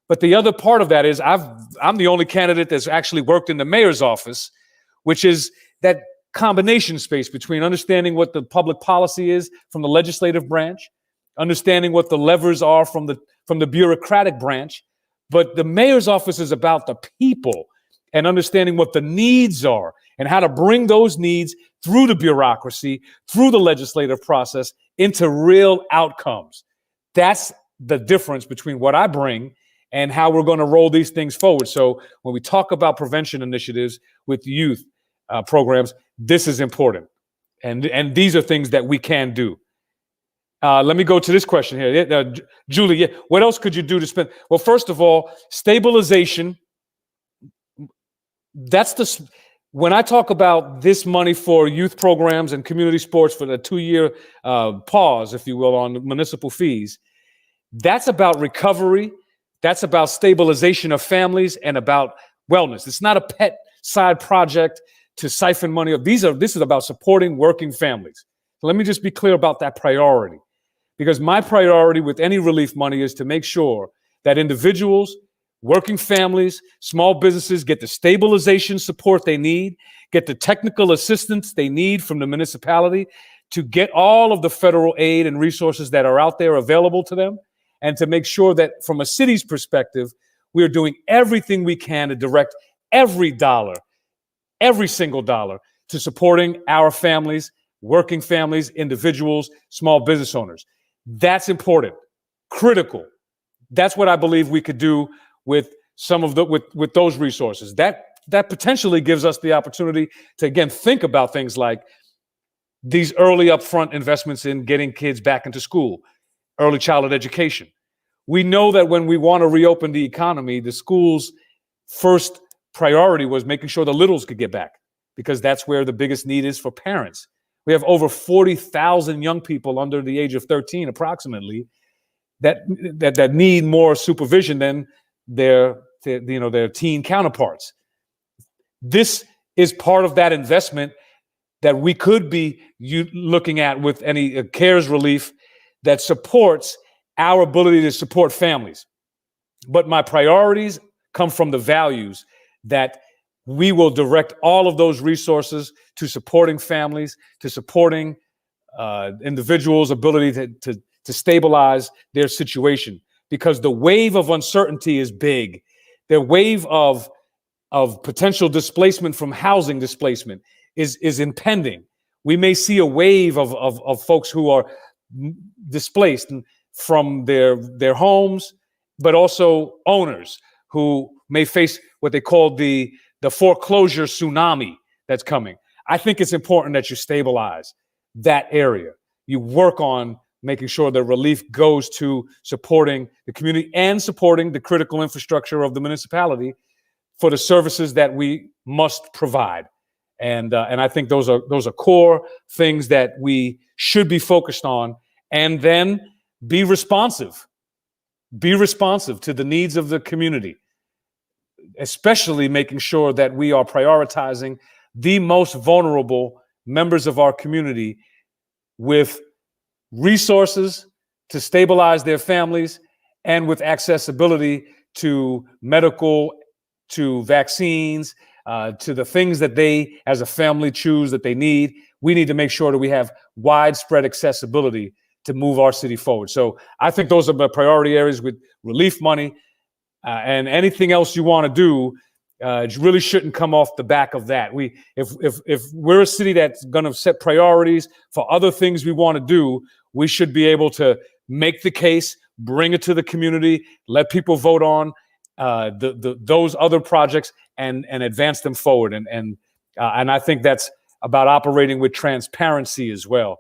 But the other part of that is I'm the only candidate that's actually worked in the mayor's office, which is that combination space between understanding what the public policy is from the legislative branch, understanding what the levers are from the bureaucratic branch. But the mayor's office is about the people and understanding what the needs are and how to bring those needs through the bureaucracy, through the legislative process into real outcomes. That's the difference between what I bring and how we're going to roll these things forward. So when we talk about prevention initiatives with youth programs, this is important. And these are things that we can do. Let me go to this question here. Julie, what else could you do to spend? Well, first of all, stabilization. When I talk about this money for youth programs and community sports for the 2-year pause, if you will, on municipal fees, that's about recovery. That's about stabilization of families and about wellness. It's not a pet side project to siphon money. This is about supporting working families. So let me just be clear about that priority, because my priority with any relief money is to make sure that individuals, working families, small businesses get the stabilization support they need, get the technical assistance they need from the municipality to get all of the federal aid and resources that are out there available to them, and to make sure that from a city's perspective, we are doing everything we can to direct every dollar, every single dollar, to supporting our families, working families, individuals, small business owners. That's important, critical. That's what I believe we could do with some of with those resources. That potentially gives us the opportunity to, again, think about things like these early upfront investments in getting kids back into school, early childhood education. We know that when we want to reopen the economy, the school's first priority was making sure the littles could get back, because that's where the biggest need is for parents. We have over 40,000 young people under the age of 13, approximately, that need more supervision than their teen counterparts. This is part of that investment that we could be looking at with any CARES relief that supports our ability to support families. But my priorities come from the values that we will direct all of those resources to supporting families, to supporting individuals' ability to stabilize their situation, because the wave of uncertainty is big. The wave of potential displacement from housing displacement is impending. We may see a wave of folks who are displaced from their homes, but also owners who may face what they call the foreclosure tsunami that's coming. I think it's important that you stabilize that area. You work on making sure that relief goes to supporting the community and supporting the critical infrastructure of the municipality for the services that we must provide. And I think those are core things that we should be focused on, and then be responsive to the needs of the community, especially making sure that we are prioritizing the most vulnerable members of our community with resources to stabilize their families and with accessibility to medical, to vaccines, to the things that they as a family choose that they need. We need to make sure that we have widespread accessibility to move our city forward. So I think those are the priority areas with relief money, and anything else you want to do really shouldn't come off the back of that. If we're a city that's going to set priorities for other things we want to do, we should be able to make the case, bring it to the community, let people vote on those other projects and advance them forward. And I think that's about operating with transparency as well.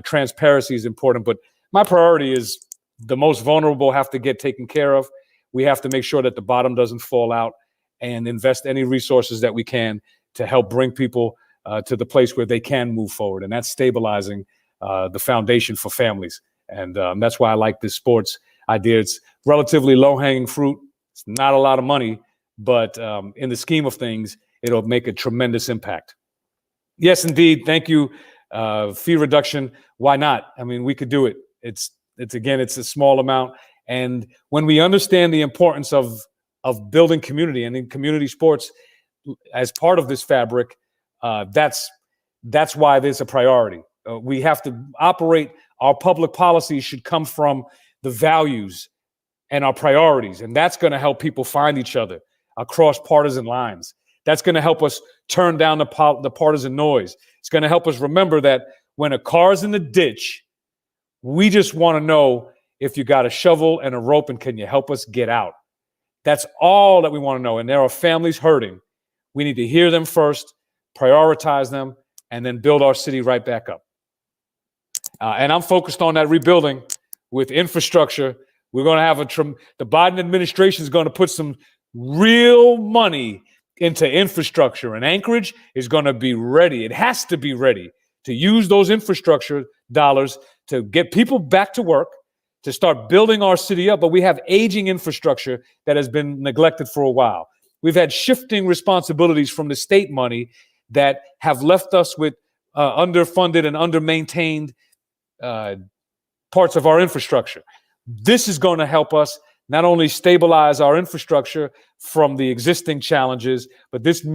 Transparency is important, but my priority is the most vulnerable have to get taken care of. We have to make sure that the bottom doesn't fall out, and invest any resources that we can to help bring people to the place where they can move forward. And that's stabilizing the foundation for families. And that's why I like this sports idea. It's relatively low-hanging fruit. It's not a lot of money, but in the scheme of things, it'll make a tremendous impact. Yes, indeed. Thank you, fee reduction. Why not? I mean, we could do it. It's a small amount. And when we understand the importance of building community and in community sports as part of this fabric, that's why there's a priority. We have to operate. Our public policy should come from the values and our priorities, and that's going to help people find each other across partisan lines. That's going to help us turn down the partisan noise. It's going to help us remember that when a car's in the ditch, we just want to know if you got a shovel and a rope and can you help us get out. That's all that we want to know. And there are families hurting. We need to hear them first, prioritize them, and then build our city right back up. And I'm focused on that rebuilding with infrastructure. We're going to have the Biden administration is going to put some real money into infrastructure, and Anchorage is going to be ready. It has to be ready to use those infrastructure dollars to get people back to work, to start building our city up. But we have aging infrastructure that has been neglected for a while. We've had shifting responsibilities from the state money that have left us with underfunded and undermaintained parts of our infrastructure. This is going to help us not only stabilize our infrastructure from the existing challenges, but this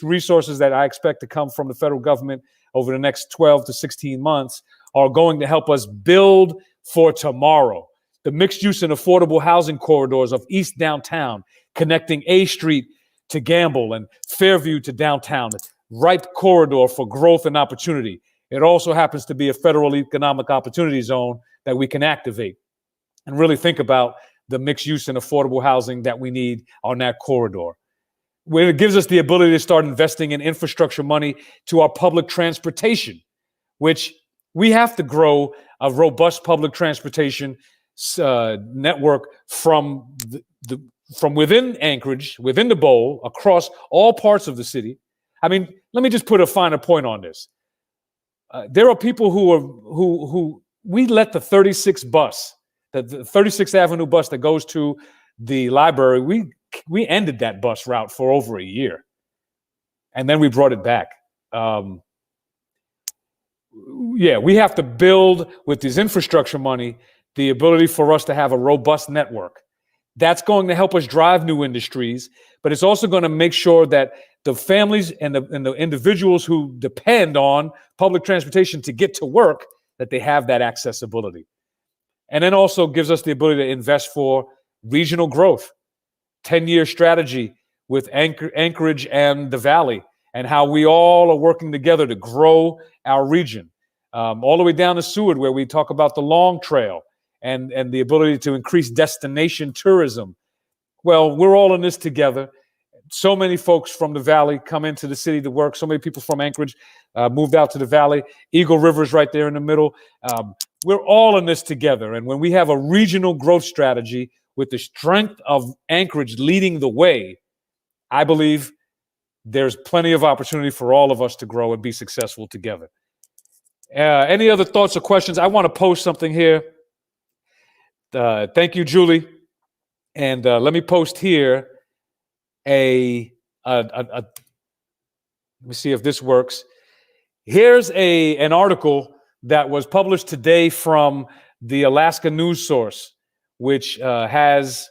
resources that I expect to come from the federal government over the next 12 to 16 months are going to help us build for tomorrow. The mixed use and affordable housing corridors of East Downtown, connecting A Street to Gamble and Fairview to downtown, ripe corridor for growth and opportunity. It also happens to be a federal economic opportunity zone that we can activate and really think about the mixed use and affordable housing that we need on that corridor. Where it gives us the ability to start investing in infrastructure money to our public transportation, which we have to grow a robust public transportation network from within Anchorage, within the bowl, across all parts of the city. I mean, let me just put a finer point on this. There are people who we let the 36 bus, the 36th Avenue bus that goes to the library, we ended that bus route for over a year, and then we brought it back. We have to build with this infrastructure money the ability for us to have a robust network. That's going to help us drive new industries, but it's also going to make sure that the families and the individuals who depend on public transportation to get to work, that they have that accessibility. And then also gives us the ability to invest for regional growth, 10-year strategy with Anchorage and the Valley, and how we all are working together to grow our region, all the way down to Seward, where we talk about the Long Trail and the ability to increase destination tourism. Well, we're all in this together. So many folks from the Valley come into the city to work. So many people from Anchorage moved out to the Valley. Eagle River's right there in the middle. We're all in this together. And when we have a regional growth strategy with the strength of Anchorage leading the way, I believe there's plenty of opportunity for all of us to grow and be successful together. Any other thoughts or questions? I want to post something here. Thank you, Julie. And let me post here let me see if this works. Here's an article that was published today from the Alaska News Source, which has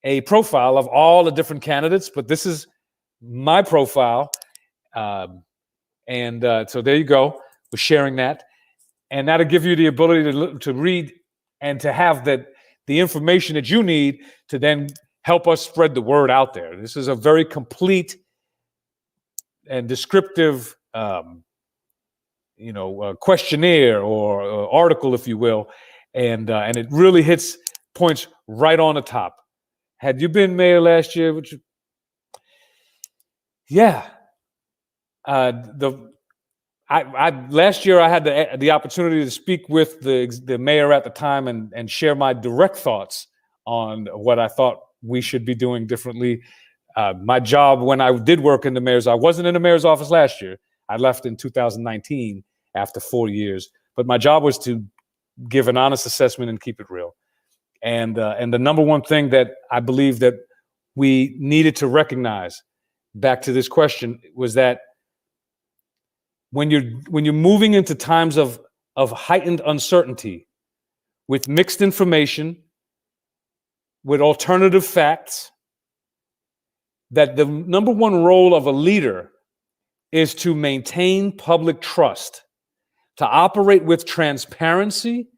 a profile of all the different candidates, but this is my profile. So there you go. We're sharing that. And that'll give you the ability to read and to have the information that you need to then help us spread the word out there. This is a very complete and descriptive questionnaire or article, if you will. And it really hits points right on the top. Had you been mayor last year? Last year I had the opportunity to speak with the mayor at the time and share my direct thoughts on what I thought we should be doing differently. My job when I did work in the mayor's, I wasn't in the mayor's office last year. I left in 2019 after 4 years, but my job was to give an honest assessment and keep it real. And the number one thing that I believe that we needed to recognize, back to this question, was that when you're moving into times of heightened uncertainty, with mixed information, with alternative facts, that the number one role of a leader is to maintain public trust, to operate with transparency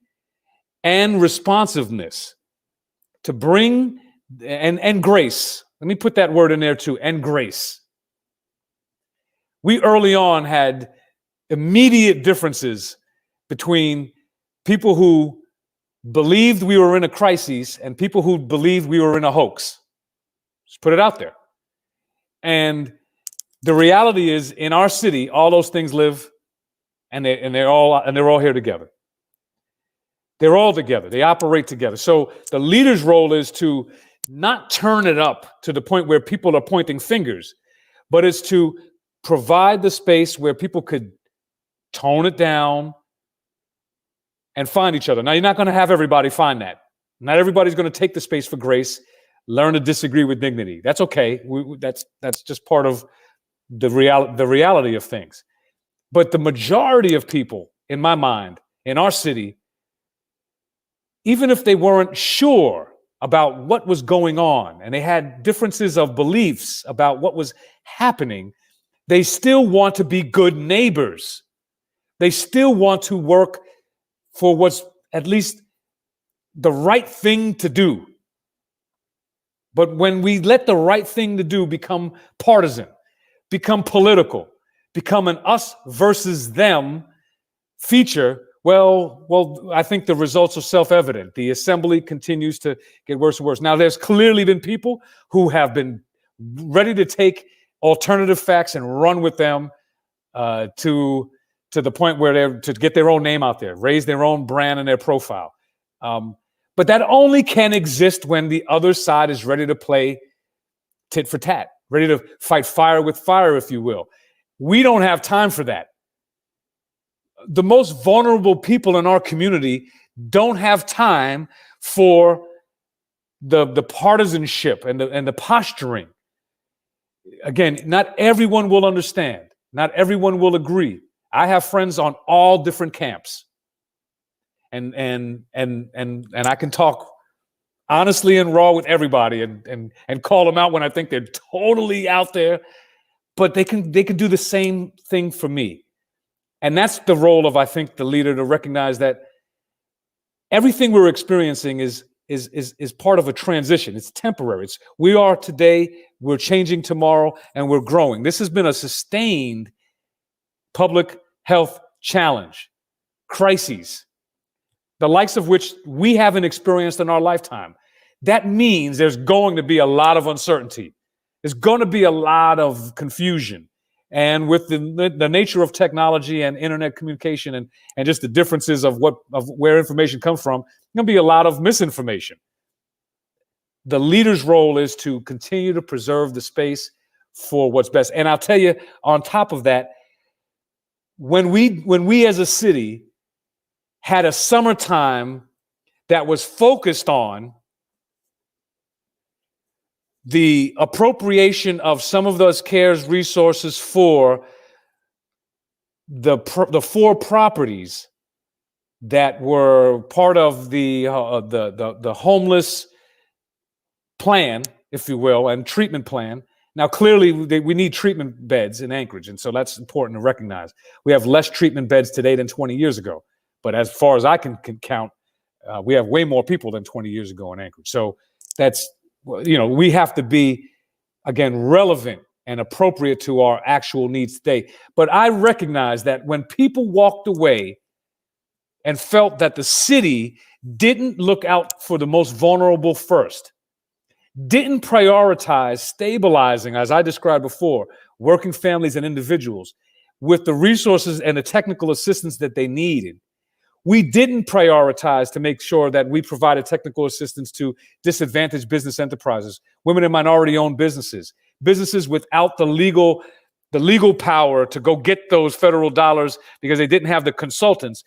and responsiveness, to bring and grace. Let me put that word in there too, and grace. We early on had immediate differences between people who believed we were in a crisis and people who believed we were in a hoax. Just put it out there. And the reality is, in our city, all those things live, and they're all here together. They're all together. They operate together. So the leader's role is to not turn it up to the point where people are pointing fingers, but it's to provide the space where people could tone it down and find each other. Now, you're not going to have everybody find that. Not everybody's going to take the space for grace, learn to disagree with dignity. That's okay. That's just part of the reality of things. But the majority of people, in my mind, in our city, even if they weren't sure about what was going on and they had differences of beliefs about what was happening, they still want to be good neighbors. They still want to work for what's at least the right thing to do. But when we let the right thing to do become partisan, become political, become an us versus them feature, well, I think the results are self-evident. The assembly continues to get worse and worse. Now, there's clearly been people who have been ready to take alternative facts and run with them to the point where they're to get their own name out there, raise their own brand and their profile. But that only can exist when the other side is ready to play tit for tat, ready to fight fire with fire, if you will. We don't have time for that. The most vulnerable people in our community don't have time for the partisanship and the posturing. Again, not everyone will understand. Not everyone will agree. I have friends on all different camps. And I can talk honestly and raw with everybody and call them out when I think they're totally out there. But they can do the same thing for me. And that's the role of, I think, the leader, to recognize that everything we're experiencing is part of a transition. It's temporary. We are today, we're changing tomorrow, and we're growing. This has been a sustained public health challenge, crises, the likes of which we haven't experienced in our lifetime. That means there's going to be a lot of uncertainty. There's going to be a lot of confusion. And with the nature of technology and internet communication and just the differences of where information comes from, there's going to be a lot of misinformation. The leader's role is to continue to preserve the space for what's best. And I'll tell you, on top of that, when we as a city had a summertime that was focused on the appropriation of some of those CARES resources for the 4 properties that were part of the homeless plan, if you will, and treatment plan. Now, clearly, we need treatment beds in Anchorage, and so that's important to recognize. We have less treatment beds today than 20 years ago, but as far as I can count, we have way more people than 20 years ago in Anchorage. So that's, we have to be, again, relevant and appropriate to our actual needs today. But I recognize that when people walked away and felt that the city didn't look out for the most vulnerable first, didn't prioritize stabilizing, as I described before, working families and individuals with the resources and the technical assistance that they needed. We didn't prioritize to make sure that we provided technical assistance to disadvantaged business enterprises, women and minority-owned businesses, businesses without the legal power to go get those federal dollars because they didn't have the consultants.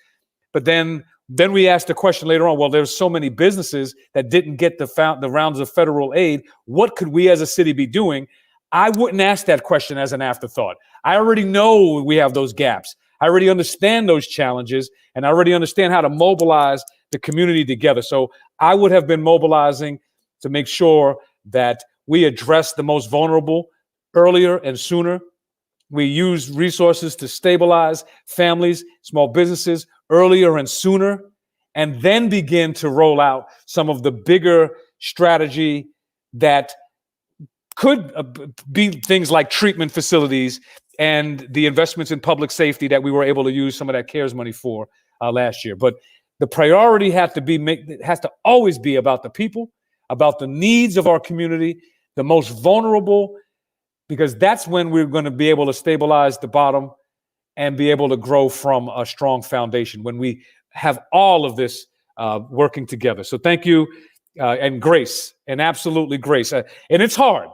But then we asked the question later on, well, there's so many businesses that didn't get the rounds of federal aid. What could we as a city be doing? I wouldn't ask that question as an afterthought. I already know we have those gaps. I already understand those challenges, and I already understand how to mobilize the community together. So I would have been mobilizing to make sure that we address the most vulnerable earlier and sooner. We use resources to stabilize families, small businesses earlier and sooner, and then begin to roll out some of the bigger strategy that could be things like treatment facilities and the investments in public safety that we were able to use some of that CARES money for last year. But the priority has to always be about the people, about the needs of our community, the most vulnerable, because that's when we're going to be able to stabilize the bottom and be able to grow from a strong foundation when we have all of this working together. So thank you, and grace, and absolutely grace. And it's hard.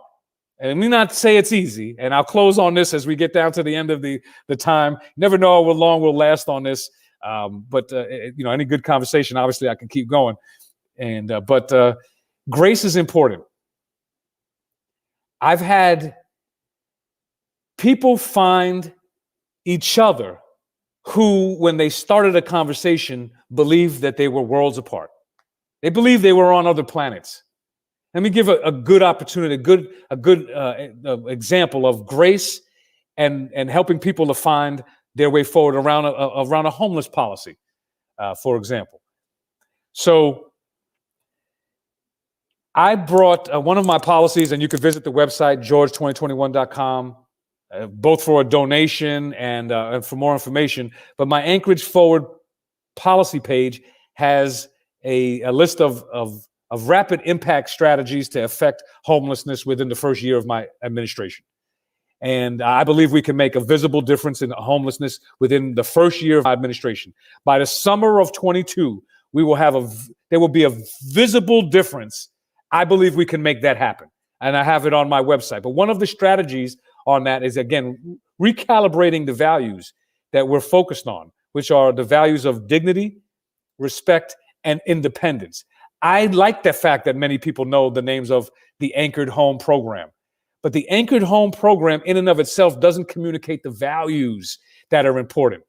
And let me not say it's easy. And I'll close on this as we get down to the end of the time. Never know how long we'll last on this. But any good conversation, obviously I can keep going. But grace is important. I've had people find each other who, when they started a conversation, believed that they were worlds apart. They believed they were on other planets. Let me give a good opportunity, a good example of grace and helping people to find their way forward around a homeless policy, for example. So I brought one of my policies, and you can visit the website, george2021.com, both for a donation and for more information. But my Anchorage Forward policy page has a list of rapid impact strategies to affect homelessness within the first year of my administration. And I believe we can make a visible difference in homelessness within the first year of my administration. By the summer of 22, there will be a visible difference. I believe we can make that happen. And I have it on my website. But one of the strategies on that is, again, recalibrating the values that we're focused on, which are the values of dignity, respect, and independence. I like the fact that many people know the names of the Anchored Home Program. But the Anchored Home Program in and of itself doesn't communicate the values that are important.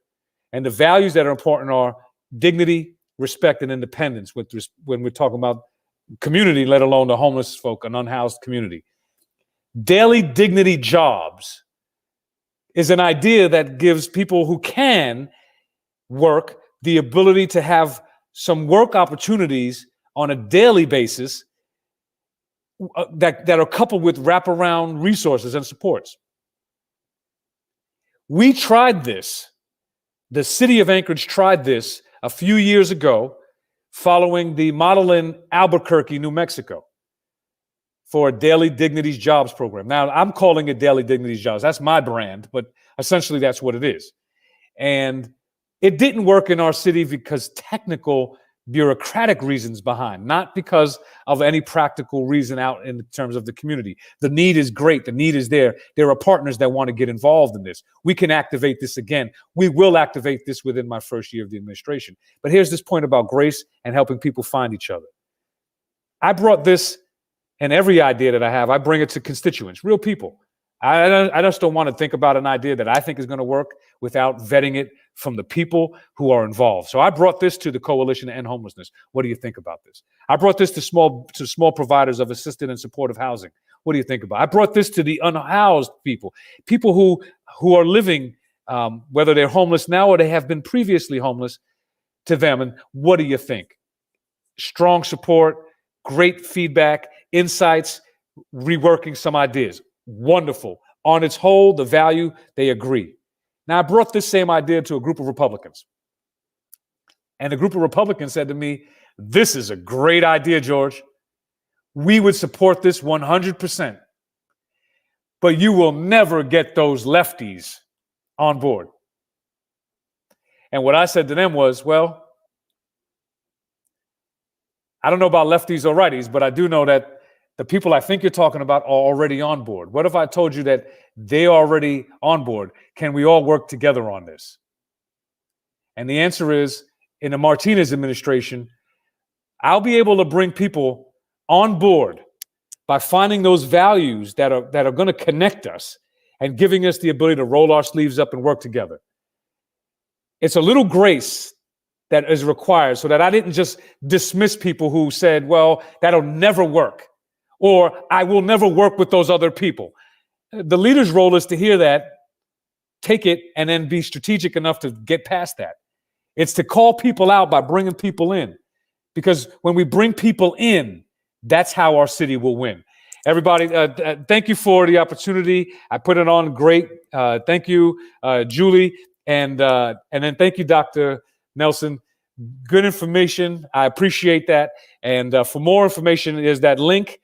And the values that are important are dignity, respect, and independence when we're talking about community, let alone the homeless folk, an unhoused community. Daily dignity jobs is an idea that gives people who can work the ability to have some work opportunities on a daily basis that are coupled with wraparound resources and supports. We tried this. The city of Anchorage tried this a few years ago following the model in Albuquerque, New Mexico, for a Daily Dignities Jobs program. Now, I'm calling it Daily Dignities Jobs. That's my brand, but essentially that's what it is. And it didn't work in our city because technical bureaucratic reasons behind, not because of any practical reason out in terms of the community. The need is great. The need is there. There are partners that want to get involved in this. We can activate this again. We will activate this within my first year of the administration. But here's this point about grace and helping people find each other. I brought this, and every idea that I have, I bring it to constituents, real people. I just don't want to think about an idea that I think is going to work without vetting it from the people who are involved. So I brought this to the Coalition to End Homelessness. What do you think about this? I brought this to small providers of assisted and supportive housing. What do you think about it? I brought this to the unhoused people who are living, whether they're homeless now or they have been previously homeless, to them. And what do you think? Strong support, great feedback, insights, reworking some ideas. Wonderful. On its whole, the value, they agree. Now, I brought this same idea to a group of Republicans. And the group of Republicans said to me, "This is a great idea, George. We would support this 100%. But you will never get those lefties on board." And what I said to them was, well, I don't know about lefties or righties, but I do know that the people I think you're talking about are already on board. What if I told you that they're already on board? Can we all work together on this? And the answer is, in the Martinez administration, I'll be able to bring people on board by finding those values that are going to connect us and giving us the ability to roll our sleeves up and work together. It's a little grace that is required so that I didn't just dismiss people who said, well, that'll never work, or I will never work with those other people. The leader's role is to hear that, take it, and then be strategic enough to get past that. It's to call people out by bringing people in, because when we bring people in, that's how our city will win. Everybody, thank you for the opportunity. I put it on great. Thank you, Julie, and then thank you, Dr. Nelson. Good information. I appreciate that. And for more information, is that link.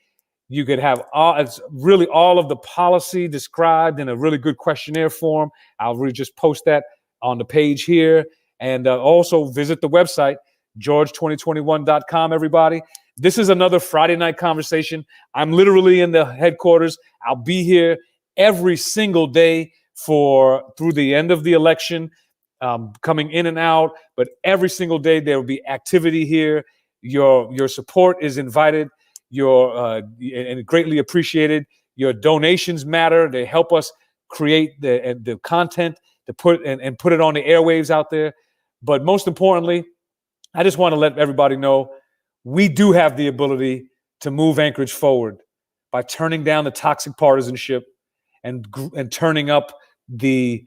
You could have it's really all of the policy described in a really good questionnaire form. I'll really just post that on the page here. And also visit the website, george2021.com, everybody. This is another Friday night conversation. I'm literally in the headquarters. I'll be here every single day through the end of the election, coming in and out. But every single day there will be activity here. Your support is invited. And greatly appreciated. Your donations matter. They help us create the content to put it on the airwaves out there. But most importantly, I just want to let everybody know we do have the ability to move Anchorage forward by turning down the toxic partisanship and turning up the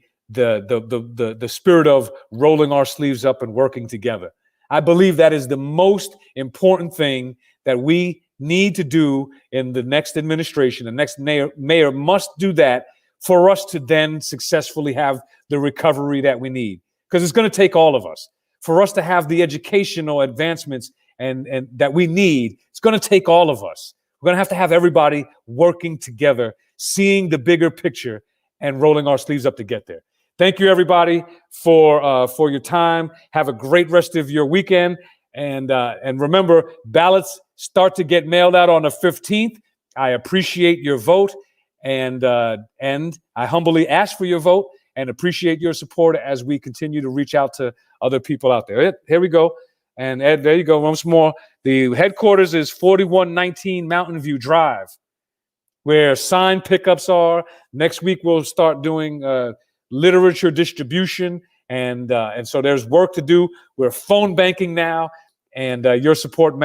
spirit of rolling our sleeves up and working together. I believe that is the most important thing that we need to do in the next administration. The next mayor must do that for us to then successfully have the recovery that we need. Because it's going to take all of us. For us to have the educational advancements and that we need, it's going to take all of us. We're going to have everybody working together, seeing the bigger picture and rolling our sleeves up to get there. Thank you, everybody, for your time. Have a great rest of your weekend. And remember, ballots start to get mailed out on the 15th. I appreciate your vote. And I humbly ask for your vote and appreciate your support as we continue to reach out to other people out there. Here we go. And Ed, there you go. Once more, the headquarters is 4119 Mountain View Drive, where sign pickups are. Next week, we'll start doing literature distribution. And so there's work to do. We're phone banking now. And your support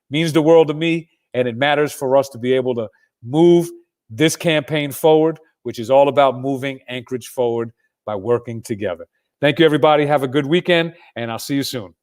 means the world to me. And it matters for us to be able to move this campaign forward, which is all about moving Anchorage forward by working together. Thank you, everybody. Have a good weekend, and I'll see you soon.